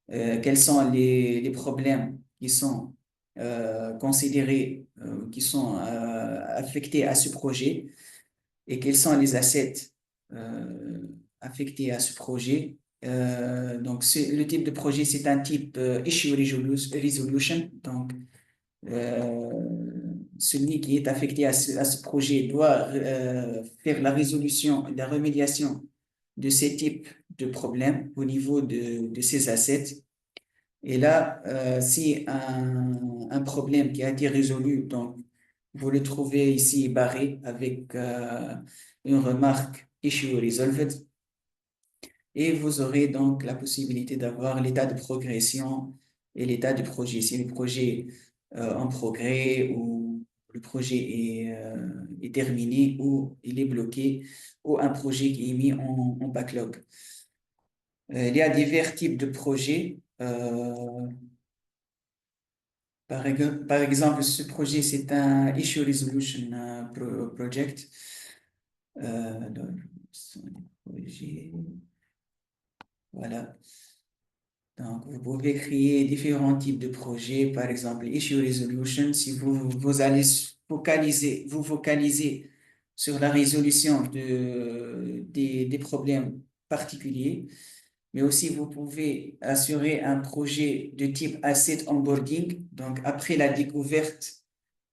quels sont les problèmes qui sont considérés, qui sont affectés à ce projet et quels sont les assets euh, affectés à ce projet. Donc, le type de projet, c'est un type issue resolution. Donc, euh, celui qui est affecté à ce projet doit faire la résolution, la remédiation de ces types de problèmes au niveau de ces assets. Et là, si un problème qui a été résolu, donc vous le trouvez ici barré avec une remarque issue resolved, et vous aurez donc la possibilité d'avoir l'état de progression et l'état du projet. Si le projet en progrès ou le projet est terminé ou il est bloqué ou un projet qui est mis en backlog. Il y a divers types de projets. Par exemple, ce projet, c'est un Issue Resolution Project. Donc, ce sont des projets. Voilà. Donc, vous pouvez créer différents types de projets, par exemple, Issue Resolution, si vous allez vous focaliser sur la résolution des problèmes particuliers, mais aussi vous pouvez assurer un projet de type Asset Onboarding. Donc, après la découverte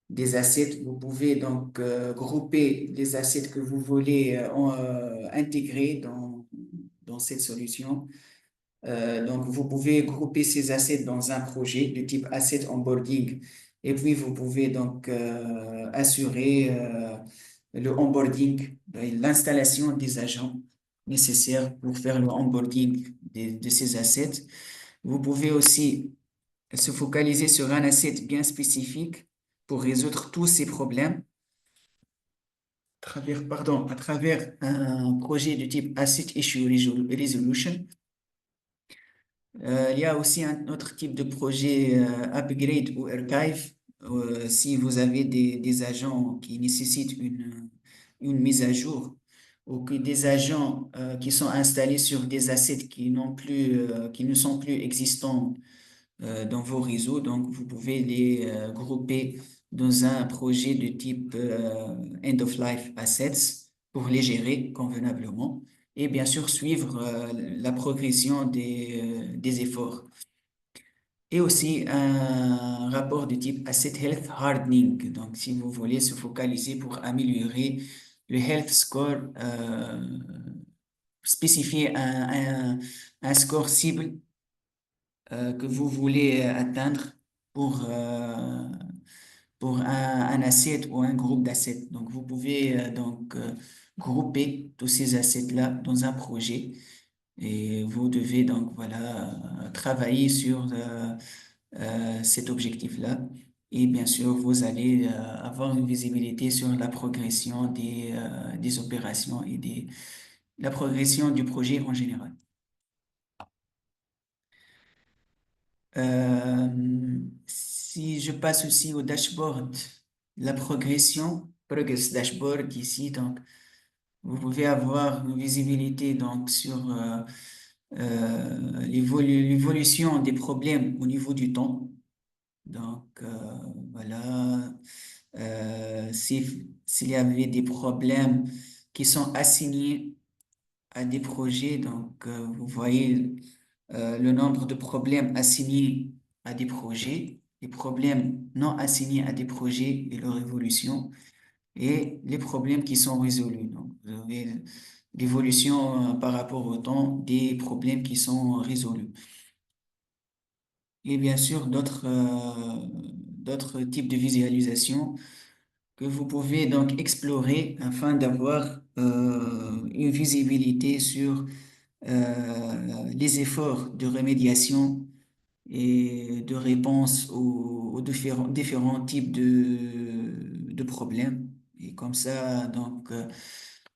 des assets, vous pouvez donc grouper les assets que vous voulez intégrer dans cette solution. Donc, vous pouvez grouper ces assets dans un projet de type Asset Onboarding. Et puis, vous pouvez donc assurer le onboarding, l'installation des agents nécessaires pour faire le onboarding de ces assets. Vous pouvez aussi se focaliser sur un asset bien spécifique pour résoudre tous ces problèmes à travers un projet de type Asset Issue Resolution. Il y a aussi un autre type de projet upgrade ou archive. Si vous avez des agents qui nécessitent une mise à jour ou que des agents qui sont installés sur des assets qui ne sont plus existants dans vos réseaux. Donc, vous pouvez les grouper dans un projet de type End of Life Assets pour les gérer convenablement et bien sûr suivre la progression des efforts. Et aussi un rapport de type Asset Health Hardening. Donc, si vous voulez se focaliser pour améliorer le Health Score, spécifier un score cible que vous voulez atteindre pour, euh, pour un asset ou un groupe d'assets. Donc, vous pouvez grouper tous ces assets-là dans un projet et vous devez donc voilà travailler sur cet objectif-là. Et bien sûr, vous allez avoir une visibilité sur la progression des opérations et la progression du projet en général. Si je passe aussi au dashboard, la progression, progress dashboard ici, donc vous pouvez avoir une visibilité donc sur l'évolution des problèmes au niveau du temps. Donc voilà, s'il y avait des problèmes qui sont assignés à des projets, donc vous voyez le nombre de problèmes assignés à des projets, les problèmes non assignés à des projets et leur évolution, et les problèmes qui sont résolus. Donc, vous avez l'évolution par rapport au temps des problèmes qui sont résolus. Et bien sûr, d'autres types de visualisation que vous pouvez donc explorer afin d'avoir une visibilité sur les efforts de remédiation et de réponse aux différents types de problèmes. Et comme ça, donc,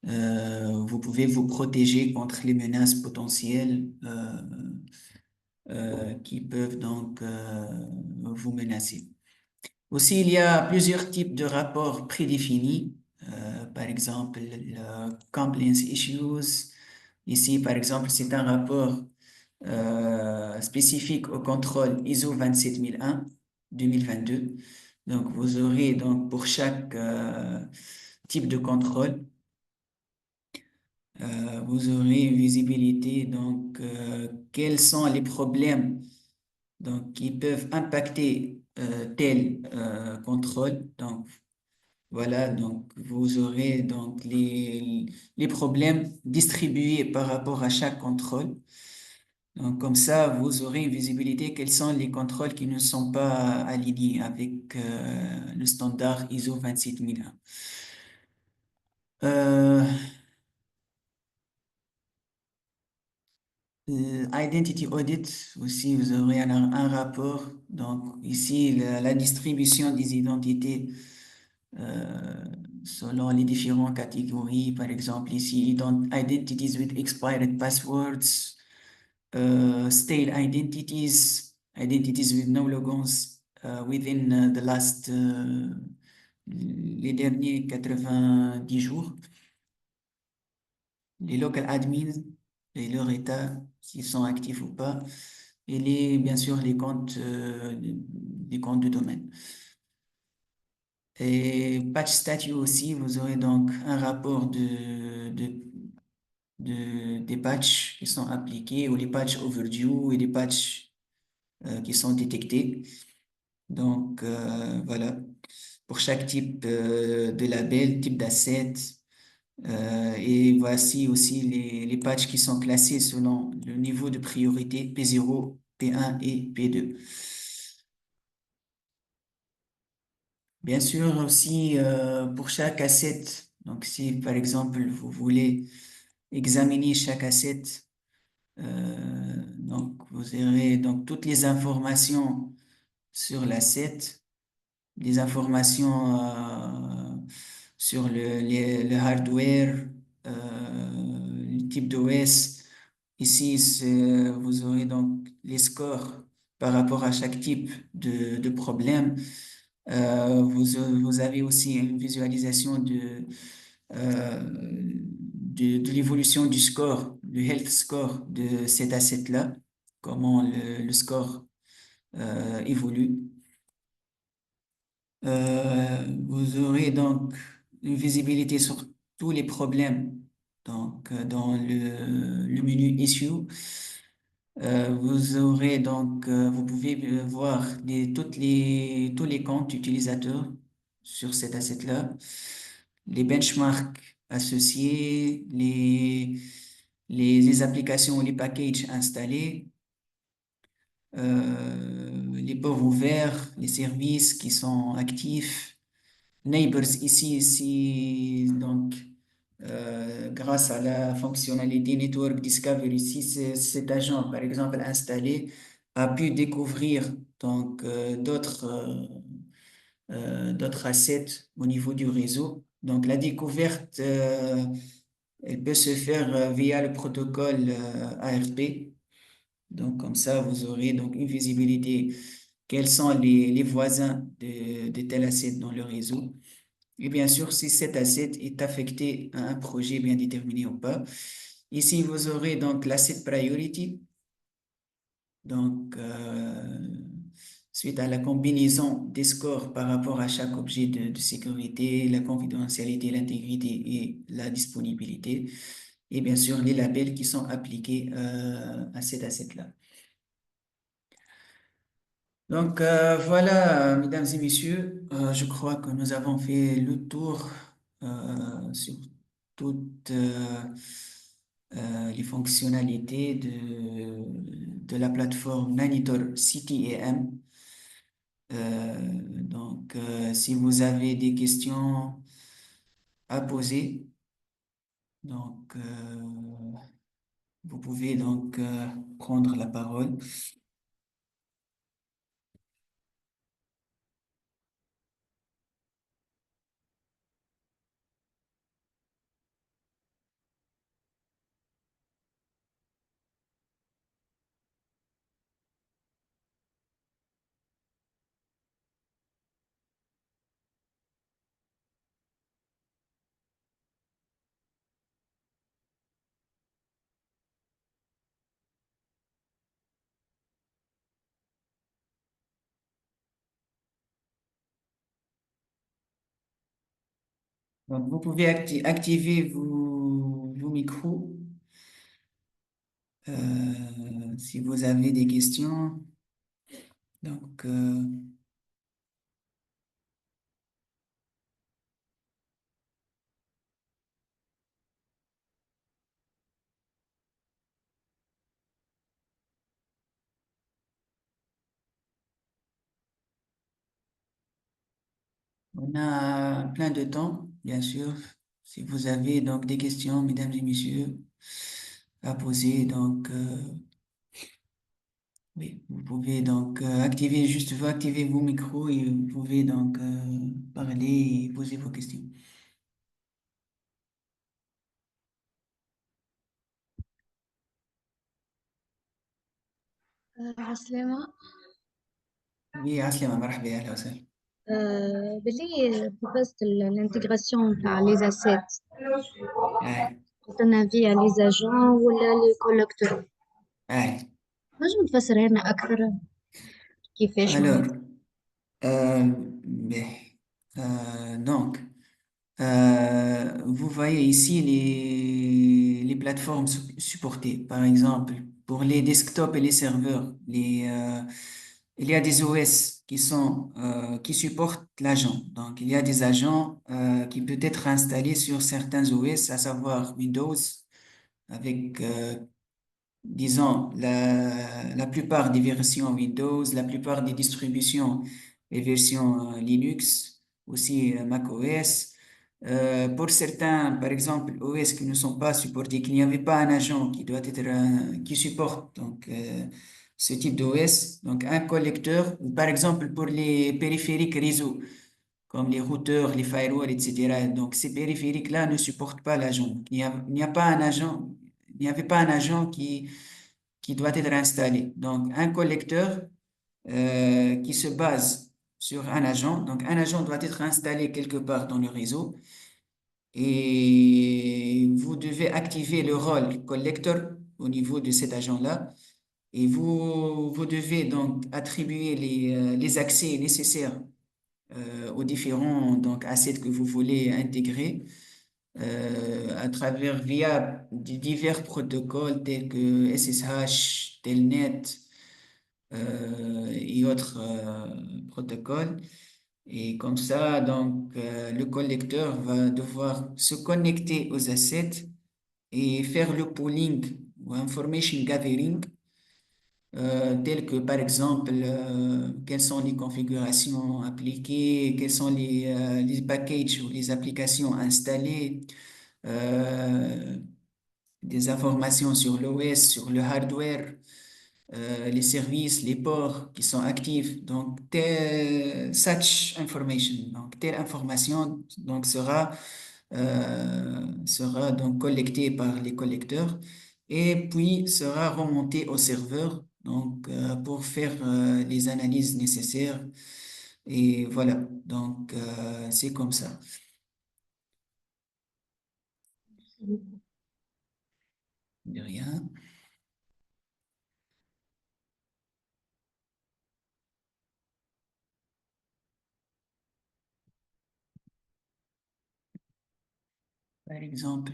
vous pouvez vous protéger contre les menaces potentielles qui peuvent donc vous menacer. Aussi, il y a plusieurs types de rapports prédéfinis. Par exemple, le compliance issues. Ici, par exemple, c'est un rapport spécifique au contrôle ISO 27001 2022. Donc, vous aurez donc pour chaque type de contrôle, vous aurez une visibilité. Donc, quels sont les problèmes donc, qui peuvent impacter tel contrôle. Donc, voilà, donc vous aurez donc les problèmes distribués par rapport à chaque contrôle. Donc, comme ça, vous aurez une visibilité quels sont les contrôles qui ne sont pas alignés avec le standard ISO 27001. Euh, Identity Audit, aussi, vous aurez un rapport. Donc, ici, la distribution des identités euh, selon les différentes catégories. Par exemple, ici, Identities with expired passwords, stale identities, identities with no logons within the last, les derniers 90 jours, les local admins et leur état, s'ils sont actifs ou pas, et bien sûr, les comptes de domaine. Et patch statut aussi, vous aurez donc un rapport des patchs qui sont appliqués ou les patchs overdue et les patchs qui sont détectés. Donc, voilà, pour chaque type de label, type d'asset. Et voici aussi les patchs qui sont classés selon le niveau de priorité P0, P1 et P2. Bien sûr, aussi pour chaque asset, donc si par exemple vous voulez examiner chaque asset, donc vous aurez donc toutes les informations sur l'asset, les informations sur le hardware, le type d'OS. Ici, vous aurez donc les scores par rapport à chaque type de problème. Vous avez aussi une visualisation de l'évolution du score, le health score de cet asset-là, comment le score évolue. Vous aurez donc une visibilité sur tous les problèmes donc, dans le menu Issue. Vous aurez donc, vous pouvez voir tous les comptes utilisateurs sur cet asset-là, les benchmarks associés, les applications ou les packages installés, les ports ouverts, les services qui sont actifs. Neighbors ici, donc, grâce à la fonctionnalité Network Discovery, si cet agent, par exemple, installé, a pu découvrir donc, d'autres assets au niveau du réseau. Donc, la découverte, elle peut se faire via le protocole ARP. Donc, comme ça, vous aurez donc une visibilité quels sont les voisins de tel asset dans le réseau. Et bien sûr, si cet asset est affecté à un projet bien déterminé ou pas. Ici, vous aurez donc l'asset priority. Donc, suite à la combinaison des scores par rapport à chaque objet de sécurité, la confidentialité, l'intégrité et la disponibilité. Et bien sûr, les labels qui sont appliqués à cet asset-là. Donc voilà, mesdames et messieurs, je crois que nous avons fait le tour sur toutes les fonctionnalités de la plateforme Nanitor CTEM. Donc, si vous avez des questions à poser, donc vous pouvez donc prendre la parole. Donc, vous pouvez activer vos micros. Si vous avez des questions, donc on a plein de temps, bien sûr. Si vous avez donc des questions, mesdames et messieurs, à poser, donc oui, vous pouvez donc vous activez vos micros et vous pouvez donc parler et poser vos questions. عسلامة. Oui, عسلامة مرحبا أهلا وسهلا. باللي بروبوست الانتجراسيون تاع لي زاسيت أي تنافي لي زاجون ولا لي كولكتور. أي نجم تفسرها لنا أكثر كيفاش alors معناتها؟ ben, donc vous voyez ici les plateformes supportées. Par exemple, pour les desktops et les serveurs, il y a des OS qui supportent l'agent. Donc, il y a des agents qui peuvent être installés sur certains OS, à savoir Windows, avec disons, la plupart des versions Windows, la plupart des distributions et versions Linux, aussi macOS. Pour certains, par exemple, OS qui ne sont pas supportés, qu'il n'y avait pas un agent qui doit être, qui supporte donc, ce type d'OS, donc un collecteur, ou par exemple pour les périphériques réseau, comme les routeurs, les firewalls, etc. Donc ces périphériques-là ne supportent pas l'agent. Il n'y a pas un agent, il n'y avait pas un agent qui doit être installé. Donc, un collecteur qui se base sur un agent. Donc, un agent doit être installé quelque part dans le réseau. et vous devez activer le rôle collector au niveau de cet agent-là. Et vous devez donc attribuer les accès nécessaires aux différents donc, assets que vous voulez intégrer à travers via divers protocoles tels que SSH, Telnet et autres protocoles. Et comme ça, donc, le collecteur va devoir se connecter aux assets et faire le pooling ou information gathering, tels que par exemple, quelles sont les configurations appliquées, quels sont les packages ou les applications installées, euh, des informations sur l'OS, sur le hardware, les services, les ports qui sont actifs. Donc, such information, donc telle information donc sera donc collectée par les collecteurs et puis sera remontée au serveur donc pour faire les analyses nécessaires. Et voilà, donc c'est comme ça. De rien. Par exemple,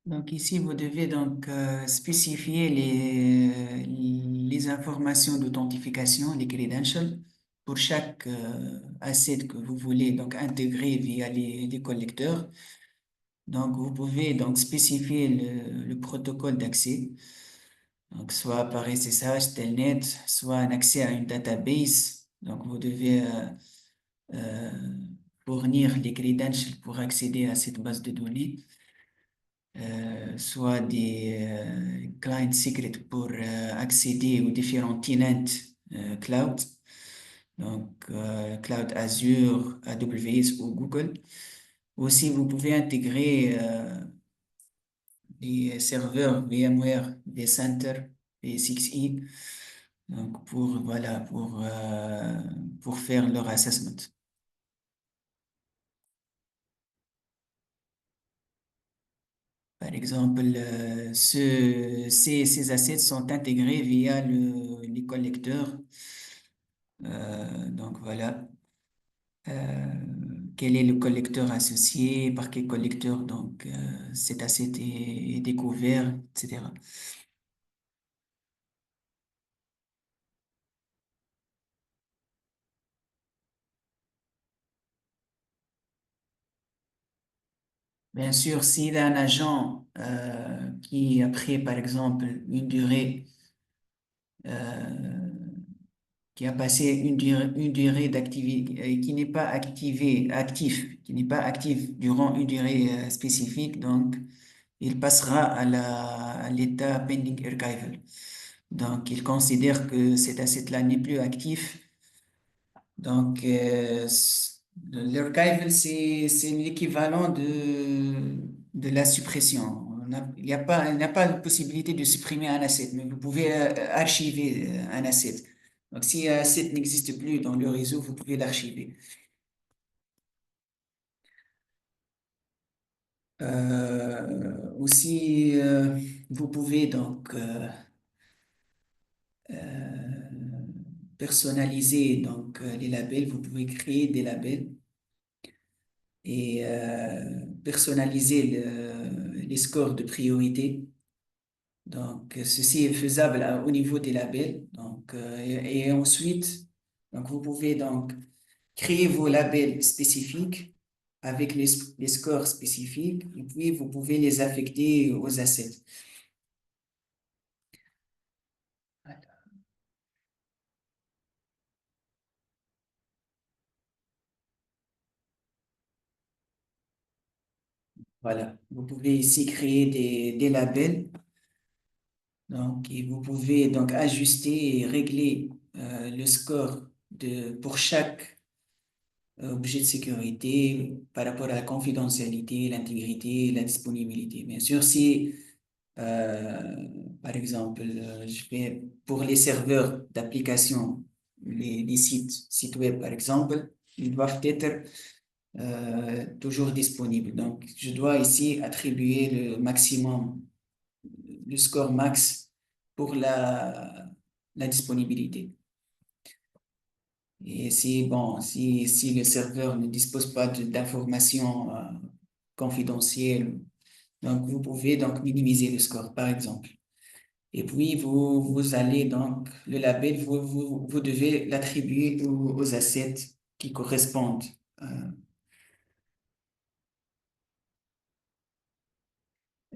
donc ici, vous devez donc spécifier les informations d'authentification, les credentials, pour chaque asset que vous voulez donc intégrer via les collecteurs. Donc, vous pouvez donc spécifier le protocole d'accès, donc soit par SSH, Telnet, soit un accès à une database. Donc, vous devez euh, fournir les credentials pour accéder à cette base de données. Soit des client secrets pour accéder aux différents tenants cloud, donc Cloud Azure, AWS ou Google. Aussi, vous pouvez intégrer les serveurs VMware, vCenter, V6i, donc voilà, pour faire leur assessment. Par exemple, ces assets sont intégrés via les collecteurs. Donc voilà. Euh, Quel est le collecteur associé, par quel collecteur donc cet asset est découvert, etc. Bien sûr, s'il y a un agent qui, après, par exemple, une durée euh, qui a passé une durée d'activité, qui n'est pas qui n'est pas actif durant une durée spécifique, donc il passera à l'état pending archival. Donc, il considère que cet asset-là n'est plus actif. Donc, l'archival, c'est l'équivalent de la suppression. Il n'y a pas de possibilité de supprimer un asset, mais vous pouvez archiver un asset. Donc, si un asset n'existe plus dans le réseau, vous pouvez l'archiver. Aussi, vous pouvez donc euh, personnaliser donc, les labels. Vous pouvez créer des labels et personnaliser les scores de priorité. Donc, ceci est faisable au niveau des labels. Donc, et ensuite, donc, vous pouvez donc créer vos labels spécifiques avec les scores spécifiques et puis vous pouvez les affecter aux assets. Voilà, vous pouvez ici créer des labels. Donc, et vous pouvez donc ajuster et régler le score pour chaque objet de sécurité par rapport à la confidentialité, l'intégrité, la disponibilité. Bien sûr, si Par exemple, pour les serveurs d'applications, les sites web, par exemple, ils doivent être toujours disponibles. Donc, je dois ici attribuer le maximum, le score max pour la disponibilité. Et si le serveur ne dispose pas d'informations confidentielles, donc vous pouvez donc minimiser le score, par exemple. Et puis, vous allez donc, le label, vous devez l'attribuer aux assets qui correspondent.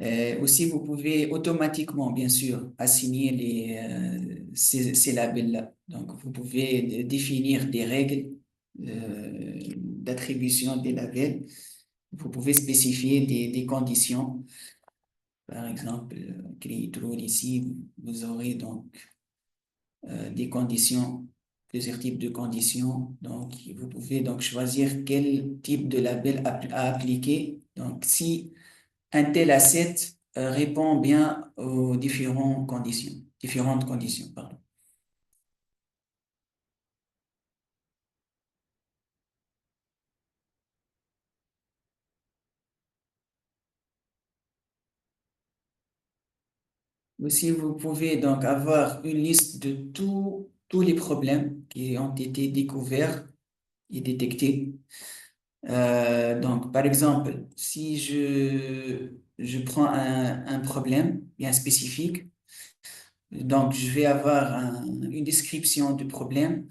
Euh, Aussi, vous pouvez automatiquement, bien sûr, assigner ces labels-là. Donc, vous pouvez définir des règles d'attribution des labels. Vous pouvez spécifier des conditions. Par exemple, create rule ici, vous aurez donc des conditions, plusieurs types de conditions. Donc, vous pouvez donc choisir quel type de label à appliquer. Donc, si un tel asset répond bien aux différentes conditions, pardon. Aussi, vous pouvez donc avoir une liste de tous les problèmes qui ont été découverts et détectés. Donc, par exemple, si je prends un problème bien spécifique, donc je vais avoir une description du problème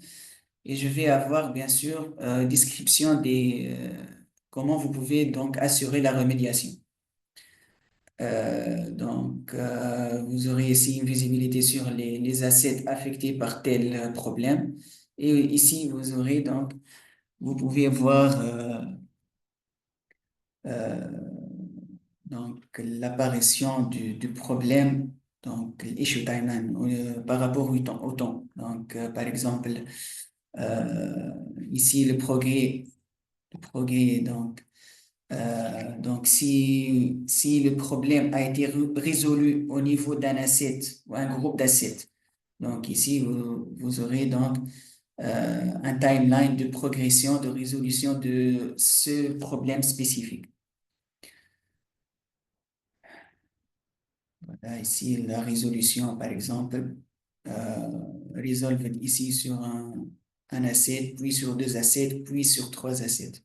et je vais avoir bien sûr description comment vous pouvez donc assurer la remédiation. Vous aurez ici une visibilité sur les assets affectés par tel problème. Et ici, vous pouvez voir euh, donc l'apparition du problème, donc l'issue timeline par rapport au temps. Donc, par exemple, euh, ici le progrès donc, si le problème a été résolu au niveau d'un asset ou un groupe d'assets, donc ici, vous aurez donc un timeline de progression, de résolution de ce problème spécifique. Voilà, ici, la résolution, par exemple, résolve ici sur un asset, puis sur deux assets, puis sur trois assets.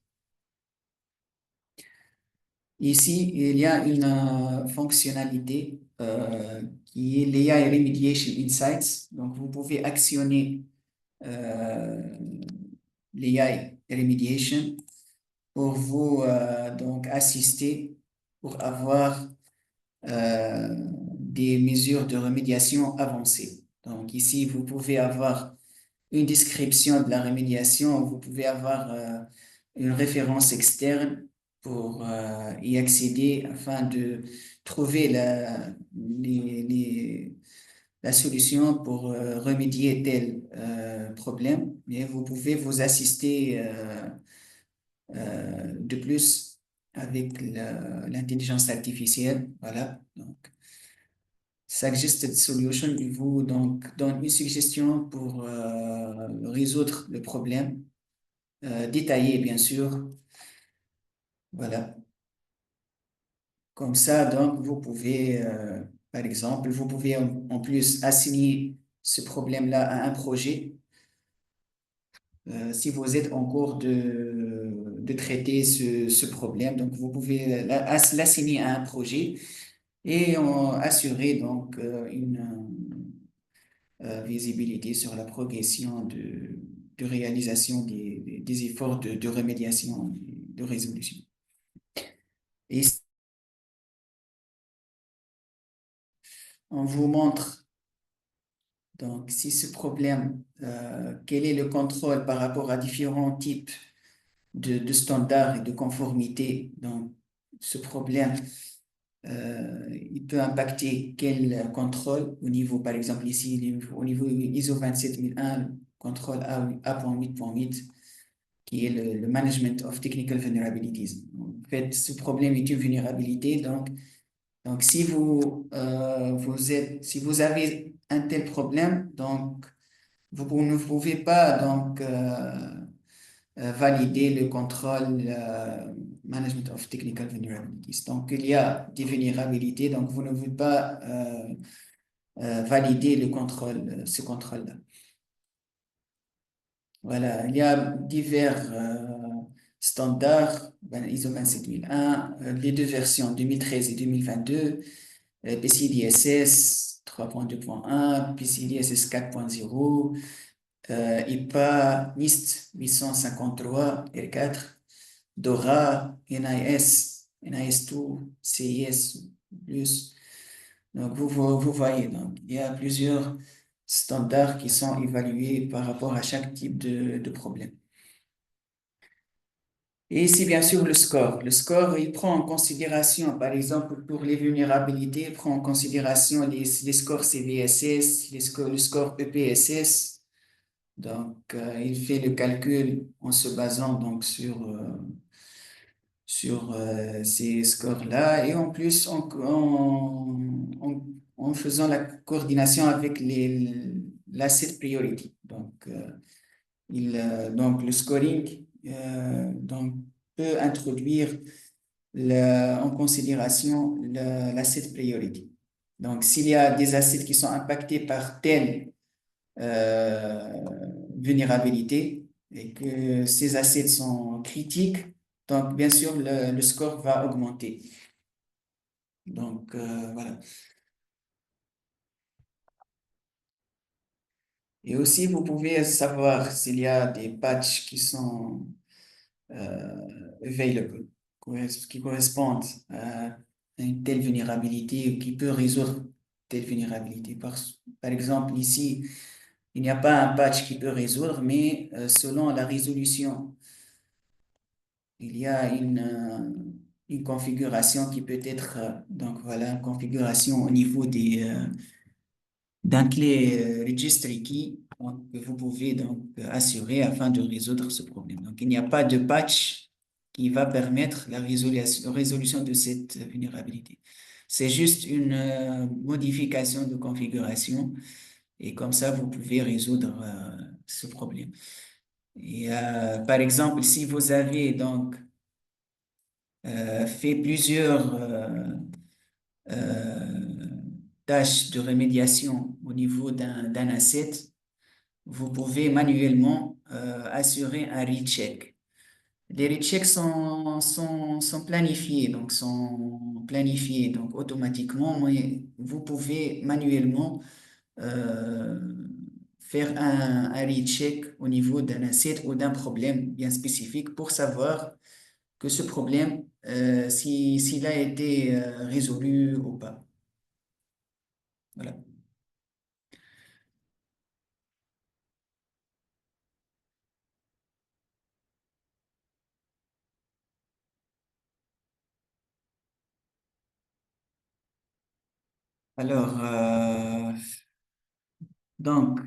Ici, il y a une fonctionnalité qui est l'AI Remediation Insights. Donc, vous pouvez actionner euh, l'AI Remediation pour vous donc assister pour avoir des mesures de remédiation avancées. Donc, ici, vous pouvez avoir une description de la remédiation, vous pouvez avoir une référence externe pour y accéder afin de trouver la solution pour remédier tel problème. Mais vous pouvez vous assister de plus avec l'intelligence artificielle. Voilà. Donc, Suggested Solution, il vous donc donne une suggestion pour résoudre le problème, détaillé bien sûr. Voilà. Comme ça, donc, vous pouvez, par exemple, vous pouvez en plus assigner ce problème-là à un projet. Si vous êtes en cours de traiter ce problème, donc vous pouvez l'assigner à un projet et assurer donc visibilité sur la progression de réalisation des efforts de remédiation, de résolution. Et on vous montre, donc, si ce problème, quel est le contrôle par rapport à différents types de standards et de conformité. Donc, ce problème, il peut impacter quel contrôle au niveau, par exemple, ici, au niveau ISO 27001, contrôle A.8.8, qui est le Management of Technical Vulnerabilities. En fait, ce problème est une vulnérabilité, donc Donc, si vous avez un tel problème, donc, vous ne pouvez pas, donc, valider le contrôle Management of Technical Vulnerabilities. Donc, il y a des vulnérabilités, donc vous ne pouvez pas valider le contrôle, ce contrôle-là. Voilà, il y a divers standards, ben, ISO 27001, les deux versions 2013 et 2022, PCI-DSS 3.2.1, PCI-DSS 4.0, IPA, NIST 853 R4, DORA, NIS, NIS2, CIS plus. Donc, vous voyez, donc, il y a plusieurs standards qui sont évalués par rapport à chaque type de problème. Et ici, bien sûr, le score. Le score, il prend en considération, par exemple, pour les vulnérabilités, il prend en considération les scores CVSS, le score EPSS. Donc, il fait le calcul en se basant donc sur ces scores-là et en plus en faisant la coordination avec l'asset priority. Donc, donc le scoring donc, peut introduire en considération l'asset priority. Donc, s'il y a des assets qui sont impactés par telle euh, vulnérabilité et que ces assets sont critiques, donc bien sûr le score va augmenter. Donc voilà. Et aussi, vous pouvez savoir s'il y a des patchs qui sont available, qui correspondent à une telle vulnérabilité ou qui peut résoudre telle vulnérabilité. Par exemple, ici, il n'y a pas un patch qui peut résoudre, mais selon la résolution, il y a une configuration qui peut être, donc voilà, une configuration au niveau d'un clé registry key donc, que vous pouvez donc assurer afin de résoudre ce problème. Donc, il n'y a pas de patch qui va permettre la résolution de cette vulnérabilité. C'est juste une modification de configuration et comme ça, vous pouvez résoudre ce problème. Et, par exemple, si vous avez donc fait plusieurs euh, tâches de remédiation au niveau d'un asset, vous pouvez manuellement assurer un recheck. Les rechecks sont planifiés, donc automatiquement, mais vous pouvez manuellement euh, faire un recheck au niveau d'un asset ou d'un problème bien spécifique pour savoir que ce problème, s'il a été résolu ou pas. Voilà. Alors, donc,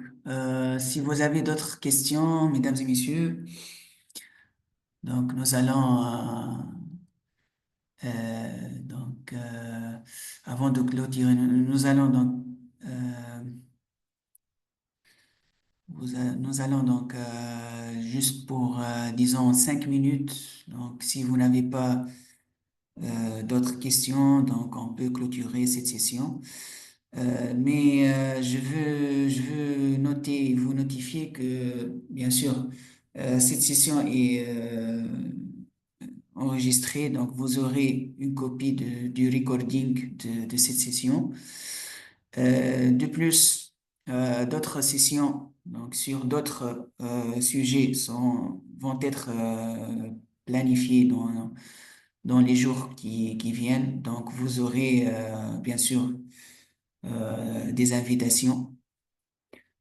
si vous avez d'autres questions, mesdames et messieurs, donc nous allons, donc, avant de clôturer, nous allons donc, euh, nous allons donc, juste pour, disons, 5 minutes, donc si vous n'avez pas d'autres questions, donc on peut clôturer cette session. Mais je veux noter, vous notifier que, bien sûr, cette session est enregistrée, donc vous aurez une copie du recording de cette session. De plus, d'autres sessions donc, sur d'autres sujets vont être planifiées dans les jours qui viennent. Donc, vous aurez bien sûr des invitations.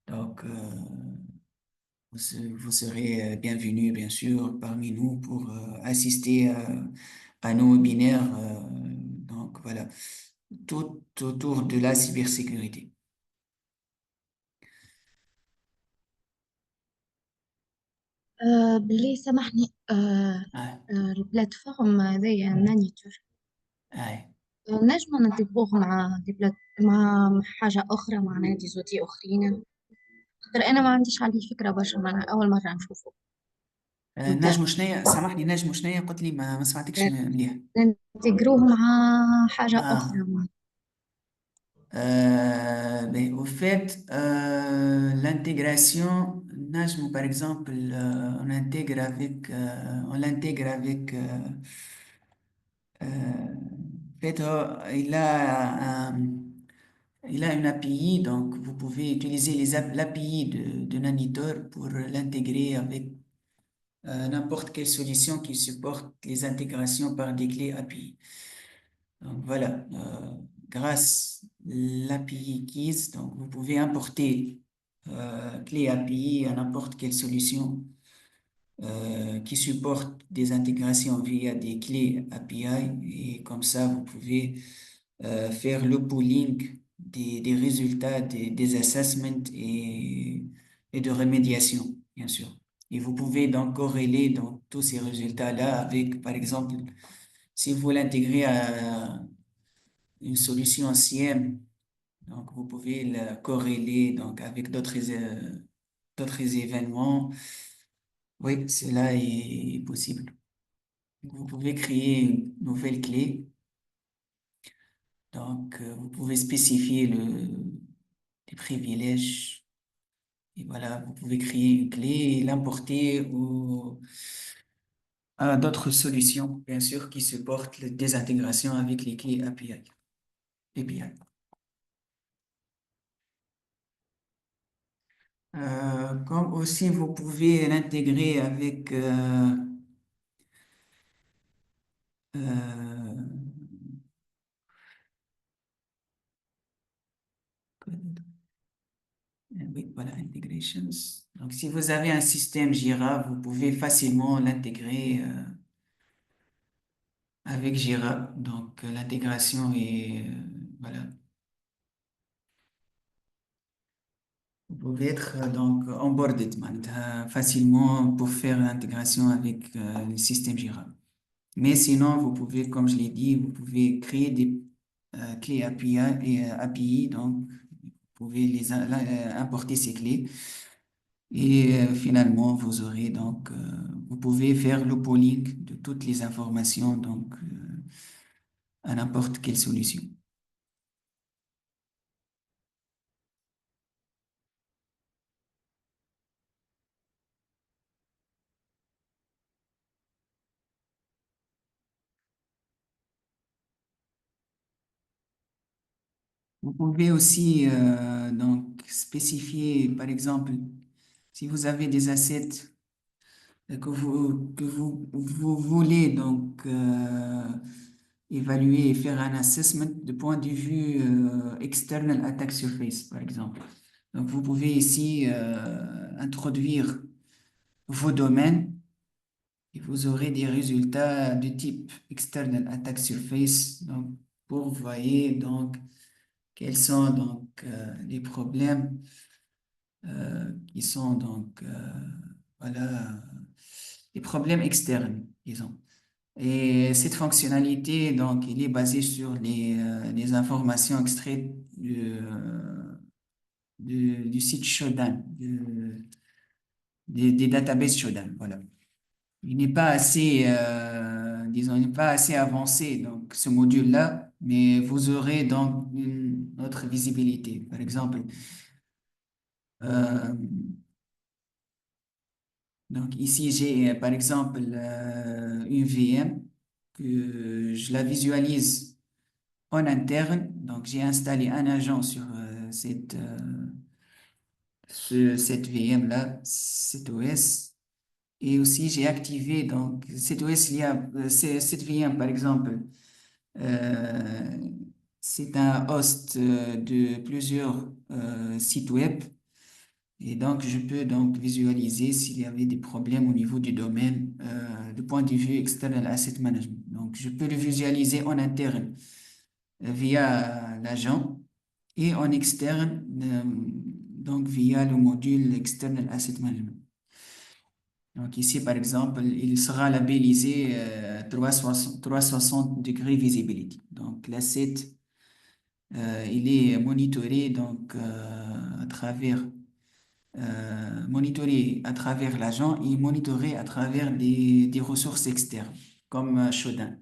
Donc, vous serez bienvenus, bien sûr, parmi nous pour assister à nos webinaires. Donc, voilà, tout autour de la cybersécurité. بالله سامحني Ah, البلاتفورم هذايا مانيتور ah. نجم نطبقوه مع حاجة أخرى، مع نادي زوتي أخرين. خاطر أنا ما عنديش عليه فكرة برشا، أول مرة نشوفه. نبدأ نجم شنية، سامحني، نجم شنية قلت لي، ما سمعتكش مليح. ننتجروه مع حاجة أخرى. اه ben, au fait, l'intégration, Najm, par exemple, on l'intègre avec, en fait, il a une API, donc vous pouvez utiliser l'API de Nanitor pour l'intégrer avec n'importe quelle solution qui supporte les intégrations par des clés API. Donc voilà, grâce à l'API Keys, donc vous pouvez importer clé API à n'importe quelle solution qui supporte des intégrations via des clés API, et comme ça vous pouvez faire le pooling des résultats des assessments et de remédiation, bien sûr. Et vous pouvez donc corréler donc, tous ces résultats-là avec, par exemple, si vous l'intégrez à une solution SIEM, donc vous pouvez la corréler donc, avec d'autres événements. Oui, cela est possible. Vous pouvez créer une nouvelle clé. Donc, vous pouvez spécifier les privilèges. Et voilà, vous pouvez créer une clé et l'importer à d'autres solutions, bien sûr, qui supportent des intégrations avec les clés API. API. Comme aussi, vous pouvez l'intégrer avec euh, oui, voilà, integrations. Donc, si vous avez un système Jira, vous pouvez facilement l'intégrer avec Jira. Donc, l'intégration est, voilà. Vous pouvez être donc onboarded facilement pour faire l'intégration avec le système Jira. Mais sinon, vous pouvez, comme je l'ai dit, vous pouvez créer des clés API, donc vous pouvez importer ces clés. Et finalement, vous aurez donc, vous pouvez faire le pooling de toutes les informations donc, à n'importe quelle solution. Vous pouvez aussi donc, spécifier, par exemple, si vous avez des assets vous voulez donc évaluer et faire un assessment de point de vue external attack surface, par exemple. Donc, vous pouvez ici introduire vos domaines et vous aurez des résultats de type external attack surface. Donc, pour voyez donc quels sont donc les problèmes qui sont donc voilà les problèmes externes, disons. Et cette fonctionnalité, donc, elle est basée sur les informations extraites du site Shodan, des databases Shodan. Voilà. Il n'est pas assez, disons, il n'est pas assez avancé, donc, ce module-là, mais vous aurez donc une autre visibilité. Par exemple, euh, donc ici, j'ai par exemple une VM que je la visualise en interne. Donc, j'ai installé un agent sur cette VM-là, cet OS. Et aussi, j'ai activé donc cet OS, cette VM, par exemple, euh, c'est un host de plusieurs sites web. Et donc, je peux donc visualiser s'il y avait des problèmes au niveau du domaine du point de vue external asset management. Donc, je peux le visualiser en interne via l'agent et en externe, donc via le module external asset management. Donc ici, par exemple, il sera labellisé 360 degrés visibility. Donc l'asset, il est monitoré donc, monitoré à travers l'agent et monitoré à travers des ressources externes, comme Shodan.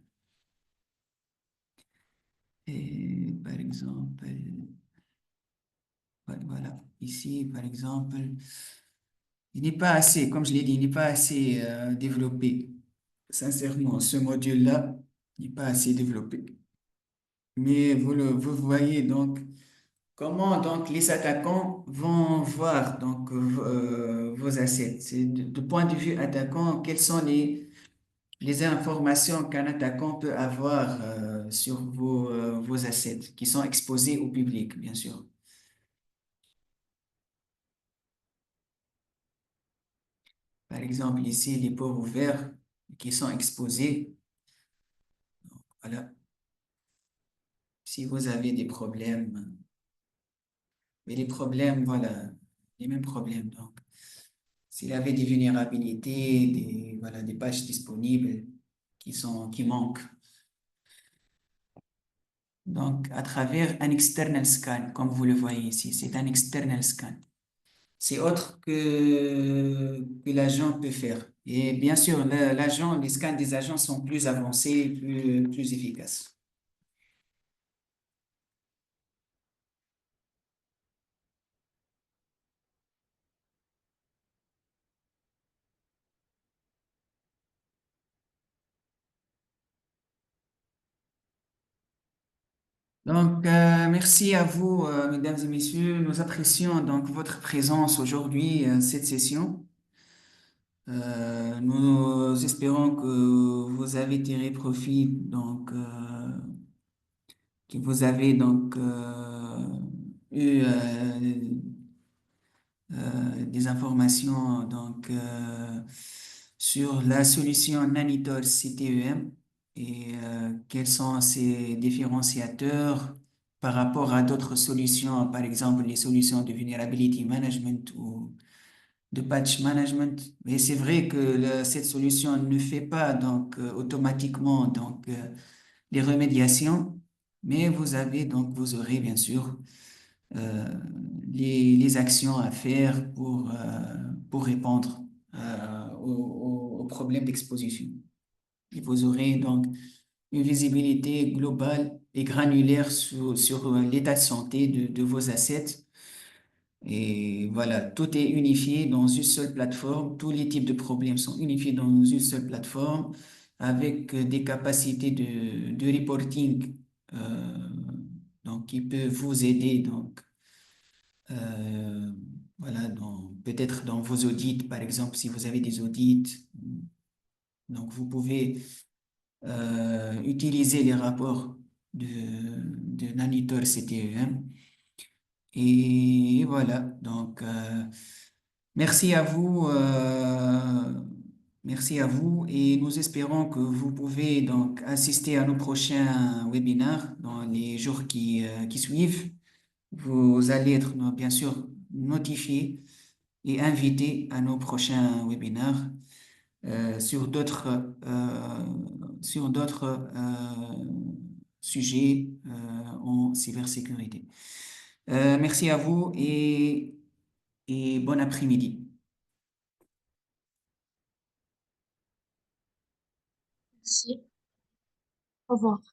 Et par exemple, voilà, ici, par exemple, il n'est pas assez, comme je l'ai dit, il n'est pas assez développé. Sincèrement, ce module-là n'est pas assez développé. Mais vous voyez donc comment donc les attaquants vont voir donc vos assets. C'est de point de vue attaquant, quelles sont les informations qu'un attaquant peut avoir sur vos assets qui sont exposés au public, bien sûr. Par exemple, ici, les ports ouverts qui sont exposés. Voilà. Si vous avez des problèmes, mais les problèmes, voilà, les mêmes problèmes. Donc, s'il y avait des vulnérabilités, voilà, des pages disponibles qui manquent. Donc, à travers un external scan, comme vous le voyez ici, c'est un external scan. C'est autre que l'agent peut faire. Et bien sûr, l'agent, les scans des agents sont plus avancés, plus efficaces. Donc, merci à vous, mesdames et messieurs. Nous apprécions donc votre présence aujourd'hui, cette session. Nous espérons que vous avez tiré profit, donc, que vous avez donc eu des informations donc, sur la solution Nanitol CTEM et quels sont ses différenciateurs par rapport à d'autres solutions, par exemple les solutions de vulnerability management ou de patch management. Mais c'est vrai que cette solution ne fait pas donc automatiquement donc les remédiations, mais vous aurez bien sûr euh, les actions à faire pour répondre aux problèmes d'exposition. Et vous aurez donc une visibilité globale et granulaire sur l'état de santé de vos assets. Et voilà, tout est unifié dans une seule plateforme. Tous les types de problèmes sont unifiés dans une seule plateforme avec des capacités de reporting donc, qui peuvent vous aider donc, euh, voilà, peut-être dans vos audits, par exemple, si vous avez des audits. Donc, vous pouvez utiliser les rapports de Nanitor CTEM. Et voilà, donc merci à vous, merci à vous et nous espérons que vous pouvez donc assister à nos prochains webinaires dans les jours qui suivent. Vous allez être bien sûr notifiés et invités à nos prochains webinaires sur d'autres sujets en cybersécurité. Merci à vous et bon après-midi. Merci. Au revoir.